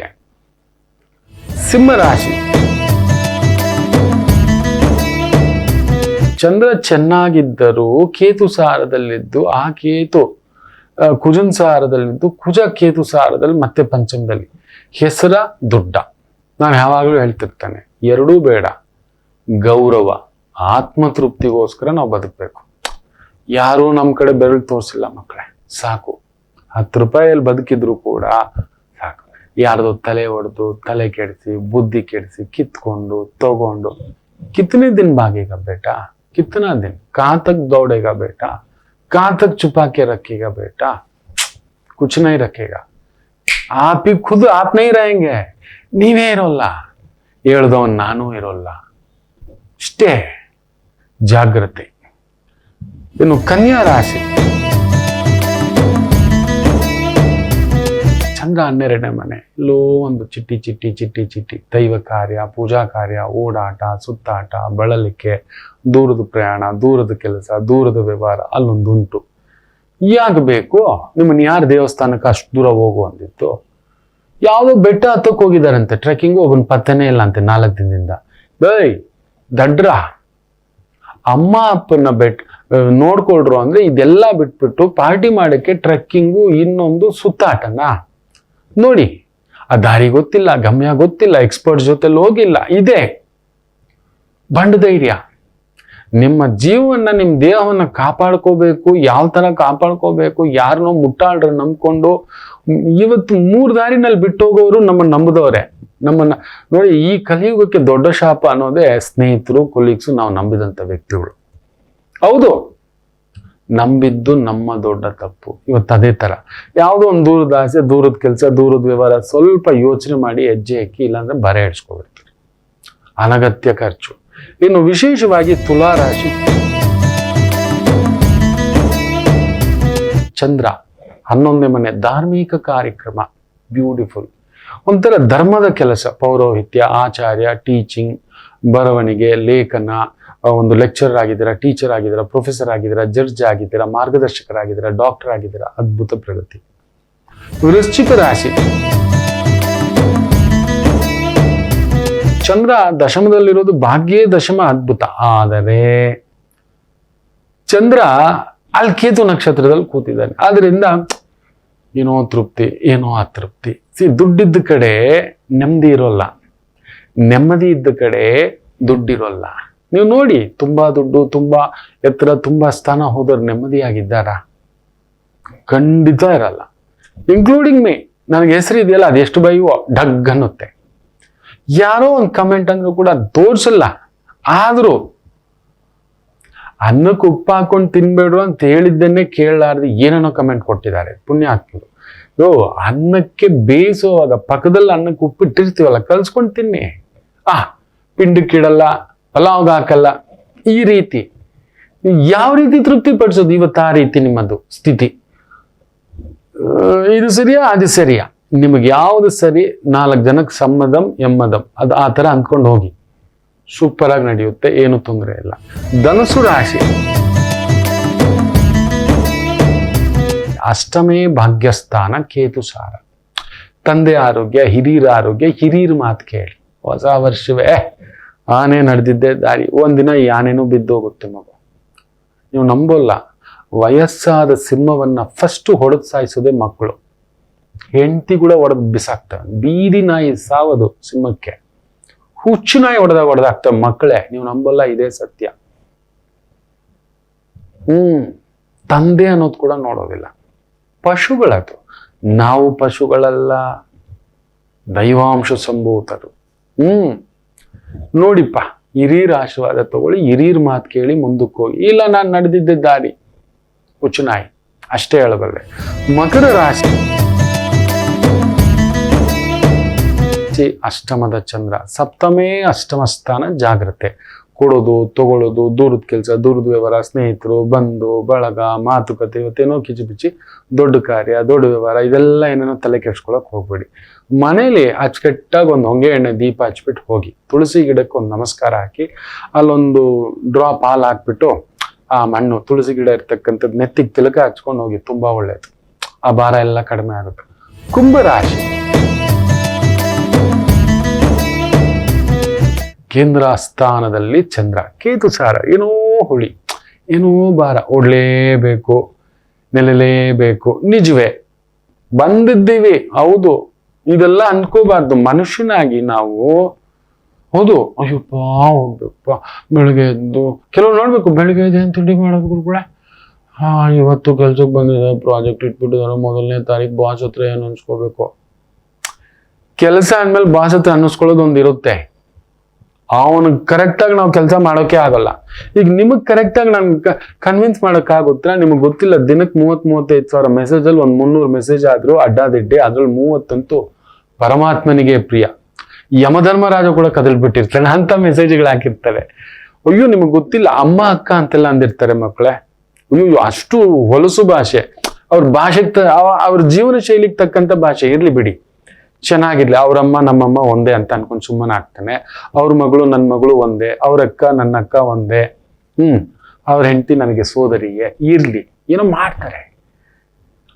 ಸಿಂಹರಾಶಿ, ಚಂದ್ರ ಚೆನ್ನಾಗಿದ್ದರೂ ಕೇತು ಸಾರದಲ್ಲಿದ್ದು, ಆ ಕೇತು ಕುಜನ್ ಸಾರದಲ್ಲಿದ್ದು, ಕುಜ ಕೇತು ಸಾರದಲ್ಲಿ ಮತ್ತೆ ಪಂಚಮದಲ್ಲಿ. ಹೆಸರ ದುಡ್ಡ. ನಾನು ಯಾವಾಗಲೂ ಹೇಳ್ತಿರ್ತಾನೆ, ಎರಡೂ ಬೇಡ. ಗೌರವ, ಆತ್ಮತೃಪ್ತಿಗೋಸ್ಕರ ನಾವು ಬದುಕಬೇಕು. ಯಾರೂ ನಮ್ಮ ಕಡೆ ಬೆರಳು ತೋರಿಸಿಲ್ಲ ಮಕ್ಕಳೇ, ಸಾಕು. 10 ರೂಪಾಯಲ್ಲಿ ಬದುಕಿದ್ರು ಕೂಡ ಸಾಕು. ಯಾರ್ದೋ ತಲೆ ಹೊಡೆದು, ತಲೆ ಕೆಡಿಸಿ, ಬುದ್ಧಿ ಕೆಡಿಸಿ, ಕಿತ್ಕೊಂಡು ತಗೊಂಡು, ಕಿತ್ತನೇ ದಿನ ಭಾಗೇಗ ಬೇಟಾ, कितना दिन कहाँ तक दौड़ेगा बेटा, कहाँ तक छुपा के रखेगा बेटा, कुछ नहीं रखेगा. आप ही खुद आप नहीं रहेंगे. ನೀವೇ ಇರೋಲ್ಲ, ಹೇಳ್ದವನ್ ನಾನು ಇರೋಲ್ಲ. ಇಷ್ಟೇ ಜಾಗ್ರತೆ. ಇನ್ನು ಕನ್ಯಾ ರಾಶಿ, ಚಂದ್ರ 12ನೇ ಮನೆ. ಇಲ್ಲೋ ಒಂದು ಚಿಟ್ಟಿ ದೈವ ಕಾರ್ಯ, ಪೂಜಾ ಕಾರ್ಯ, ಓಡಾಟ, ಸುತ್ತಾಟ, ಬಳಲಿಕೆ, ದೂರದ ಪ್ರಯಾಣ, ದೂರದ ಕೆಲಸ, ದೂರದ ವ್ಯವಹಾರ ಅಲ್ಲೊಂದುಂಟು. ಯಾಕೆ ಬೇಕು? ನಿಮ್ಮನ್ನ ಯಾರು ದೇವಸ್ಥಾನಕ್ಕೆ ಅಷ್ಟು ದೂರ ಹೋಗು ಅಂದಿತ್ತು? ಯಾವುದೋ ಬೆಟ್ಟ ಹತ್ತಕ್ಕೆ ಹೋಗಿದಾರಂತೆ, ಟ್ರೆಕ್ಕಿಂಗು. ಒಬ್ಬನ ಪತ್ತೆನೇ ಇಲ್ಲ ಅಂತೆ 4 ದಿನದಿಂದ. ದಡ್ರ. ಅಮ್ಮ ಅಪ್ಪನ ನೋಡ್ಕೊಳ್ರು ಅಂದ್ರೆ ಇದೆಲ್ಲ ಬಿಟ್ಬಿಟ್ಟು ಪಾರ್ಟಿ ಮಾಡಕ್ಕೆ ಟ್ರೆಕ್ಕಿಂಗು, ಇನ್ನೊಂದು ಸುತ್ತಾಟನ ನೋಡಿ. ಆ ದಾರಿ ಗೊತ್ತಿಲ್ಲ, ಗಮ್ಯ ಗೊತ್ತಿಲ್ಲ, ಎಕ್ಸ್ಪರ್ಟ್ ಜೊತೆಲಿ ಹೋಗಿಲ್ಲ. ಇದೆ ಬಂಡ ಧೈರ್ಯ. ನಿಮ್ಮ ಜೀವನ, ನಿಮ್ಮ ದೇಹವನ್ನ ಕಾಪಾಡ್ಕೋಬೇಕು. ಯಾವ ತರ ಕಾಪಾಡ್ಕೋಬೇಕು? ಯಾರನ್ನೋ ಮುಟ್ಟಾಳ್ರ ನಂಬ್ಕೊಂಡು ಇವತ್ತು 3 ದಾರಿನಲ್ಲಿ ಬಿಟ್ಟು ಹೋಗೋರು ನಮ್ಮನ್ನ ನಂಬಿದವ್ರೆ. ನಮ್ಮನ್ನ ನೋಡಿ, ಈ ಕಲಿಯುಗಕ್ಕೆ ದೊಡ್ಡ ಶಾಪ ಅನ್ನೋದೇ ಸ್ನೇಹಿತರು, ಕೊಲೀಗ್ಸು, ನಾವು ನಂಬಿದಂತ ವ್ಯಕ್ತಿಗಳು. ಹೌದು, ನಂಬಿದ್ದು ನಮ್ಮ ದೊಡ್ಡ ತಪ್ಪು. ಇವತ್ತು ಅದೇ ತರ ಯಾವುದೋ ಒಂದು ದೂರದ ಆಸೆ, ದೂರದ ಕೆಲಸ, ದೂರದ ವ್ಯವಹಾರ, ಸ್ವಲ್ಪ ಯೋಚನೆ ಮಾಡಿ ಹೆಜ್ಜೆ ಹಾಕಿ, ಇಲ್ಲಾಂದ್ರೆ ಬರೆ ಹಿಡ್ಸ್ಕೊಬಿಡ್ತೀರಿ. ಅನಗತ್ಯ ಖರ್ಚು. ಇನ್ನು ವಿಶೇಷವಾಗಿ ತುಲಾ ರಾಶಿ, ಚಂದ್ರ 11ನೇ ಮನೆ. ಧಾರ್ಮಿಕ ಕಾರ್ಯಕ್ರಮ, ಬ್ಯೂಟಿಫುಲ್. ಒಂಥರ ಧರ್ಮದ ಕೆಲಸ, ಪೌರೋಹಿತ್ಯ, ಆಚಾರ್ಯ, ಟೀಚಿಂಗ್, ಬರವಣಿಗೆ, ಲೇಖನ, ಒಂದು ಲೆಕ್ಚರರ್ ಆಗಿದ್ದೀರಾ, ಟೀಚರ್ ಆಗಿದ್ದೀರಾ, ಪ್ರೊಫೆಸರ್ ಆಗಿದ್ದೀರಾ, ಜಡ್ಜ್ ಆಗಿದ್ದೀರಾ, ಮಾರ್ಗದರ್ಶಕರಾಗಿದ್ದೀರಾ, ಡಾಕ್ಟರ್ ಆಗಿದ್ದೀರಾ, ಅದ್ಭುತ ಪ್ರಗತಿ. ವೃಶ್ಚಿಕ ರಾಶಿ, ಚಂದ್ರ ದಶಮದಲ್ಲಿರೋದು ಭಾಗ್ಯೇ ದಶಮ ಅದ್ಭುತ. ಆದರೆ ಚಂದ್ರ ಅಲ್ಲಿ ಕೇತು ನಕ್ಷತ್ರದಲ್ಲಿ ಕೂತಿದ್ದಾನೆ. ಆದ್ರಿಂದ ಏನೋ ತೃಪ್ತಿ, ಏನೋ ಅತೃಪ್ತಿ. ದುಡ್ಡಿದ್ದ ಕಡೆ ನೆಮ್ಮದಿ ಇರೋಲ್ಲ, ನೆಮ್ಮದಿ ಇದ್ದ ಕಡೆ ದುಡ್ಡಿರೋಲ್ಲ. ನೀವು ನೋಡಿ, ತುಂಬಾ ದುಡ್ಡು, ತುಂಬಾ ಎತ್ತರ, ತುಂಬಾ ಸ್ಥಾನ ಹೋದವ್ರು ನೆಮ್ಮದಿಯಾಗಿದ್ದಾರ? ಖಂಡಿತ ಇರಲ್ಲ. Including me. ನನಗೆ ಹೆಸರು ಇದೆಯಲ್ಲ, ಅದೆಷ್ಟು ಬೈವೋ ಡಗ್ ಅನ್ನುತ್ತೆ. ಯಾರೋ ಒಂದು ಕಮೆಂಟ್ ಅಂದ್ರೂ ಕೂಡ ತೋರ್ಸಲ್ಲ. ಆದ್ರೂ ಅನ್ನಕ್ಕೆ ಉಪ್ಪು ಹಾಕೊಂಡು ತಿನ್ಬೇಡ್ರು ಅಂತ ಹೇಳಿದ್ದನ್ನೇ ಕೇಳಲಾರ್ದು ಏನೇನೋ ಕಮೆಂಟ್ ಕೊಟ್ಟಿದ್ದಾರೆ ಪುಣ್ಯಾತ್ಮರು. ಅನ್ನಕ್ಕೆ ಬೇಯಿಸುವಾಗ ಪಕ್ಕದಲ್ಲಿ ಅನ್ನಕ್ಕೆ ಉಪ್ಪು ಇಟ್ಟಿರ್ತೀವಲ್ಲ, ಕಲ್ಸ್ಕೊಂಡು ತಿನ್ನಿ. ಪಿಂಡಕ್ಕಿಡಲ್ಲ, ಪಲಾವ್ಗೆ ಹಾಕಲ್ಲ. ಈ ರೀತಿ ಯಾವ ರೀತಿ ತೃಪ್ತಿ ಪಡಿಸೋದು? ಇವತ್ತು ಆ ರೀತಿ ನಿಮ್ಮದು ಸ್ಥಿತಿ. ಇದು ಸರಿಯಾ, ಅದು ಸರಿಯಾ? ನಿಮಗೆ ಯಾವ್ದು ಸರಿ, 4 ಜನಕ್ಕೆ ಸಮ್ಮದಂ ಎಮ್ಮದಂ, ಅದು ಆ ತರ ಅಂದ್ಕೊಂಡು ಹೋಗಿ, ಸೂಪರ್ ಆಗಿ ನಡೆಯುತ್ತೆ, ಏನು ತೊಂದರೆ ಇಲ್ಲ. ಧನಸ್ಸು ರಾಶಿ ಅಷ್ಟಮೇ ಭಾಗ್ಯಸ್ಥಾನ ಕೇತು ಸಾರ. ತಂದೆ ಆರೋಗ್ಯ, ಹಿರಿಯರ ಆರೋಗ್ಯ, ಹಿರಿಯರ ಮಾತು ಕೇಳಿ. ಹೊಸ ವರ್ಷವೇ ಆನೆ ನಡೆದಿದ್ದೆ ದಾರಿ. ಒಂದಿನ ಈ ಆನೆನೂ ಬಿದ್ದೋಗುತ್ತೆ ಮಗು. ನೀವು ನಂಬೋಲ್ಲ, ವಯಸ್ಸಾದ ಸಿಂಹವನ್ನ ಫಸ್ಟ್ ಹೊಡೆದು ಸಾಯಿಸೋದೇ ಮಕ್ಕಳು. ಹೆಂಡತಿ ಕೂಡ ಹೊಡೆದು ಬಿಸಾಕ್ತವೆ. ಬೀದಿ ನಾಯಿ ಸಾವದು ಸಿಂಹಕ್ಕೆ, ಹುಚ್ಚು ನಾಯಿ ಹೊಡೆದಾಗ್ತವೆ ಮಕ್ಕಳೇ. ನೀವು ನಂಬಲ್ಲ, ಇದೇ ಸತ್ಯ. ತಂದೆ ಅನ್ನೋದು ಕೂಡ ನೋಡೋದಿಲ್ಲ. ಪಶುಗಳದು. ನಾವು ಪಶುಗಳಲ್ಲ, ದೈವಾಂಶ ಸಂಭೂತರು. ನೋಡಿಪ್ಪ, ಹಿರಿಯರ ಆಶೀರ್ವಾದ ತಗೊಳ್ಳಿ, ಹಿರಿಯರ ಮಾತು ಕೇಳಿ ಮುಂದಕ್ಕೆ ಹೋಗಿ. ಇಲ್ಲ ನಾನು ನಡೆದಿದ್ದೆ ದಾರಿ, ಹುಚ್ಚು ನಾಯಿ, ಅಷ್ಟೇ ಹೇಳಬಲ್ಲೆ. ಮಕರ ರಾಶಿ ಅಷ್ಟಮದ ಚಂದ್ರ, ಸಪ್ತಮೇ ಅಷ್ಟಮ ಸ್ಥಾನ ಜಾಗ್ರತೆ. ಕೊಡೋದು, ತಗೊಳ್ಳೋದು, ದೂರದ ಕೆಲಸ, ದೂರದ ವ್ಯವಹಾರ, ಸ್ನೇಹಿತರು, ಬಂಧು ಬಳಗ, ಮಾತುಕತೆ, ಇವತ್ತೇನೋ ಕಿಚಿಪಿಚಿ, ದೊಡ್ಡ ಕಾರ್ಯ, ದೊಡ್ಡ ವ್ಯವಹಾರ, ಇದೆಲ್ಲ ಏನೇನೋ ತಲೆ ಕೆಡ್ಸ್ಕೊಳಕ್ ಹೋಗ್ಬೇಡಿ. ಮನೇಲಿ ಅಚ್ಚುಕಟ್ಟಾಗಿ ಒಂದು ಹೊಂಗೆ ಎಣ್ಣೆ ದೀಪ ಹಚ್ಬಿಟ್ಟು ಹೋಗಿ, ತುಳಸಿ ಗಿಡಕ್ಕೆ ಒಂದು ನಮಸ್ಕಾರ ಹಾಕಿ, ಅಲ್ಲೊಂದು ಡ್ರಾಪ್ ಹಾಲು ಹಾಕ್ಬಿಟ್ಟು ಆ ಮಣ್ಣು, ತುಳಸಿ ಗಿಡ ಇರ್ತಕ್ಕಂಥದ್ದು ನೆತ್ತಿಗೆ ತಿಲಕ ಹಚ್ಕೊಂಡು ಹೋಗಿ, ತುಂಬಾ ಒಳ್ಳೇದು. ಆ ಭಾರ ಎಲ್ಲ ಕಡಿಮೆ ಆಗುತ್ತೆ. ಕುಂಭರಾಶಿ ಕೇಂದ್ರ ಸ್ಥಾನದಲ್ಲಿ ಚಂದ್ರ, ಕೇತು ಸಾರ. ಏನೋ ಹುಳಿ, ಏನೋ ಭಾರ, ಓಡ್ಲೇಬೇಕು, ನೆಲೆಲೇಬೇಕು. ನಿಜವೇ ಬಂದಿದ್ದೀವಿ, ಹೌದು. ಇದೆಲ್ಲ ಅನ್ಕೋಬಾರ್ದು. ಮನುಷ್ಯನಾಗಿ ನಾವು ಹೌದು, ಅಯ್ಯಪ್ಪ ಹೋಗ್ಬೇಕಪ್ಪ, ಬೆಳಿಗ್ಗೆ ಎದ್ದು ಕೆಲವ್ರು ನೋಡ್ಬೇಕು, ಬೆಳಿಗ್ಗೆ ಎದ್ದು ತಿಂಡಿ ಮಾಡೋದು ಕೂಡ ಇವತ್ತು ಕೆಲ್ಸಕ್ಕೆ ಬಂದಿದೆ, ಪ್ರಾಜೆಕ್ಟ್ ಇಟ್ಬಿಟ್ಟಿದ್ದಾರೆ, 1ನೇ ತಾರೀಕು ಬಾಸ್ ಹತ್ರ ಏನು ಅನ್ಸ್ಕೋಬೇಕು. ಕೆಲಸ ಅಂದ್ಮೇಲೆ ಬಾಸ್ ಹತ್ರ ಅನ್ನಿಸ್ಕೊಳ್ಳೋದು ಒಂದು ಇರುತ್ತೆ. ಅವನಿಗೆ ಕರೆಕ್ಟಾಗಿ ನಾವು ಕೆಲಸ ಮಾಡೋಕೆ ಆಗಲ್ಲ. ಈಗ ನಿಮಗೆ ಕರೆಕ್ಟಾಗಿ ನನ್ಗೆ ಕನ್ವಿನ್ಸ್ ಮಾಡೋಕ್ಕಾಗುತ್ತಾ? ನಿಮಗೆ ಗೊತ್ತಿಲ್ಲ, ದಿನಕ್ಕೆ 30-35 ಸಾವಿರ ಮೆಸೇಜಲ್ಲಿ ಒಂದು 300 ಮೆಸೇಜ್ ಆದ್ರೂ ಅಡ್ಡಾದಿಡ್ಡೆ, ಅದ್ರಲ್ಲಿ 30 ಅಂತೂ ಪರಮಾತ್ಮನಿಗೆ ಪ್ರಿಯ. ಯಮಧರ್ಮರಾಜ ಕೂಡ ಕದಲ್ಬಿಟ್ಟಿರ್ತಾನೆ, ಅಂತ ಮೆಸೇಜ್ಗಳು ಹಾಕಿರ್ತಾರೆ. ಅಯ್ಯೋ ನಿಮಗೆ ಗೊತ್ತಿಲ್ಲ, ಅಮ್ಮ ಅಕ್ಕ ಅಂತೆಲ್ಲ ಅಂದಿರ್ತಾರೆ ಮಕ್ಕಳೇ. ಅಯ್ಯೋ ಅಷ್ಟು ಹೊಲಸು ಭಾಷೆ. ಅವ್ರ ಭಾಷೆಗೆ ಅವ್ರ ಜೀವನ ಶೈಲಿಗೆ ತಕ್ಕಂತ ಭಾಷೆ ಇರ್ಲಿ ಬಿಡಿ, ಚೆನ್ನಾಗಿರ್ಲಿ. ಅವ್ರಮ್ಮ ನಮ್ಮಮ್ಮ ಒಂದೇ ಅಂತ ಅನ್ಕೊಂಡು ಸುಮ್ಮನೆ ಆಗ್ತಾನೆ. ಅವ್ರ ಮಗಳು ನನ್ನ ಮಗಳು ಒಂದೇ, ಅವ್ರ ಅಕ್ಕ ನನ್ನ ಅಕ್ಕ ಒಂದೇ, ಅವ್ರ ಹೆಂಡತಿ ನನಗೆ ಸೋದರಿಗೆ, ಇರ್ಲಿ, ಏನೋ ಮಾಡ್ತಾರೆ.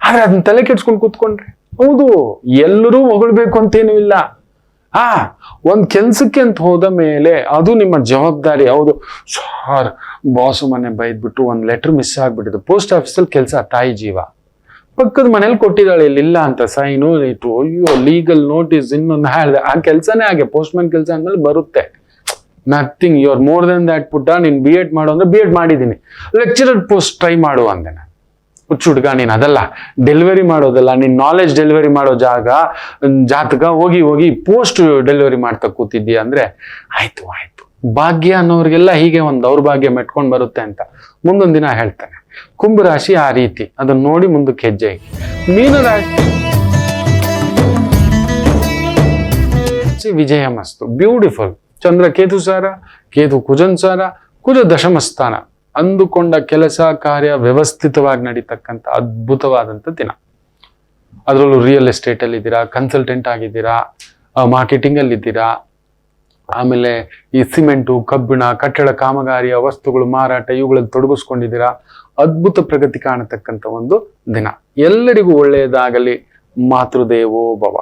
ಆದ್ರೆ ಅದನ್ನ ತಲೆ ಕೆಡ್ಸ್ಕೊಂಡು ಕೂತ್ಕೊಂಡ್ರೆ, ಹೌದು ಎಲ್ಲರೂ ಹೊಗಳ್ಬೇಕು ಅಂತೇನು ಇಲ್ಲ. ಒಂದ್ ಕೆಲ್ಸಕ್ಕೆ ಅಂತ ಹೋದ ಮೇಲೆ ಅದು ನಿಮ್ಮ ಜವಾಬ್ದಾರಿ. ಹೌದು ಸಾರ್, ಬಾಸು ಮನೆ ಬೈದ್ಬಿಟ್ಟು ಒಂದ್ ಲೆಟರ್ ಮಿಸ್ ಆಗ್ಬಿಟ್ಟಿದ್ದು, ಪೋಸ್ಟ್ ಆಫೀಸಲ್ಲಿ ಕೆಲಸ, ತಾಯಿ ಜೀವ, ಪಕ್ಕದ ಮನೇಲಿ ಕೊಟ್ಟಿದ್ದಾಳೆ, ಇಲ್ಲ ಅಂತ ಸೈನು ಇಟ್ಟು, ಅಯ್ಯೋ ಲೀಗಲ್ ನೋಟಿಸ್, ಇನ್ನೊಂದು ಹೇಳಿದೆ. ಆ ಕೆಲ್ಸನೇ ಹಾಗೆ, ಪೋಸ್ಟ್ ಮ್ಯಾನ್ ಕೆಲಸ ಅಂದ್ಮೇಲೆ ಬರುತ್ತೆ. Nothing, you are more than that ಪುಟ್ಟ. ನೀನ್ BEd ಮಾಡು ಅಂದ್ರೆ BEd ಮಾಡಿದ್ದೀನಿ, ಲೆಕ್ಚರರ್ ಪೋಸ್ಟ್ ಟ್ರೈ ಮಾಡು ಅಂದೆ ನಾನು. ಹುಚ್ಚು ಹುಡ್ಗ ನೀನ್, ಅದಲ್ಲ ಡೆಲಿವರಿ ಮಾಡೋದಲ್ಲ, ನೀನ್ ನಾಲೆಜ್ ಡೆಲಿವರಿ ಮಾಡೋ ಜಾತಕ ಹೋಗಿ ಪೋಸ್ಟ್ ಡೆಲಿವರಿ ಮಾಡ್ತಾ ಕೂತಿದ್ದೀಯ ಅಂದ್ರೆ ಆಯ್ತು. ಭಾಗ್ಯ ಅನ್ನೋರಿಗೆಲ್ಲ ಹೀಗೆ ಒಂದು ದೌರ್ಭಾಗ್ಯ ಮೆಟ್ಕೊಂಡ್ ಬರುತ್ತೆ ಅಂತ ಮುಂದೊಂದ್ ದಿನ ಹೇಳ್ತಾನೆ. ಕುಂಭರಾಶಿ ಆ ರೀತಿ, ಅದನ್ನ ನೋಡಿ ಮುಂದಕ್ಕೆ ಹೆಜ್ಜೆ. ಮೀನರಾಶಿ ವಿಜಯ ಮಸ್ತು, ಬ್ಯೂಟಿಫುಲ್. ಚಂದ್ರ ಕೇತು ಸಾರ, ಕೇತು ಕುಜನ್ ಸಾರ, ಕುಜ ದಶಮ ಸ್ಥಾನ. ಅಂದುಕೊಂಡ ಕೆಲಸ ಕಾರ್ಯ ವ್ಯವಸ್ಥಿತವಾಗಿ ನಡೀತಕ್ಕಂಥ ಅದ್ಭುತವಾದಂಥ ದಿನ. ಅದರಲ್ಲೂ ರಿಯಲ್ ಎಸ್ಟೇಟ್ ಅಲ್ಲಿ ಇದ್ದೀರಾ, ಕನ್ಸಲ್ಟೆಂಟ್ ಆಗಿದ್ದೀರಾ, ಮಾರ್ಕೆಟಿಂಗ್ ಅಲ್ಲಿ ಇದ್ದೀರಾ, ಆಮೇಲೆ ಈ ಸಿಮೆಂಟು, ಕಬ್ಬಿಣ, ಕಟ್ಟಡ ಕಾಮಗಾರಿಯ ವಸ್ತುಗಳು ಮಾರಾಟ, ಇವುಗಳಲ್ಲಿ ತೊಡಗಿಸ್ಕೊಂಡಿದ್ದೀರಾ. ಅದ್ಭುತ ಪ್ರಗತಿ ಕಾಣತಕ್ಕಂಥ ಒಂದು ದಿನ. ಎಲ್ಲರಿಗೂ ಒಳ್ಳೆಯದಾಗಲಿ. ಮಾತೃದೇವೋ ಭವ.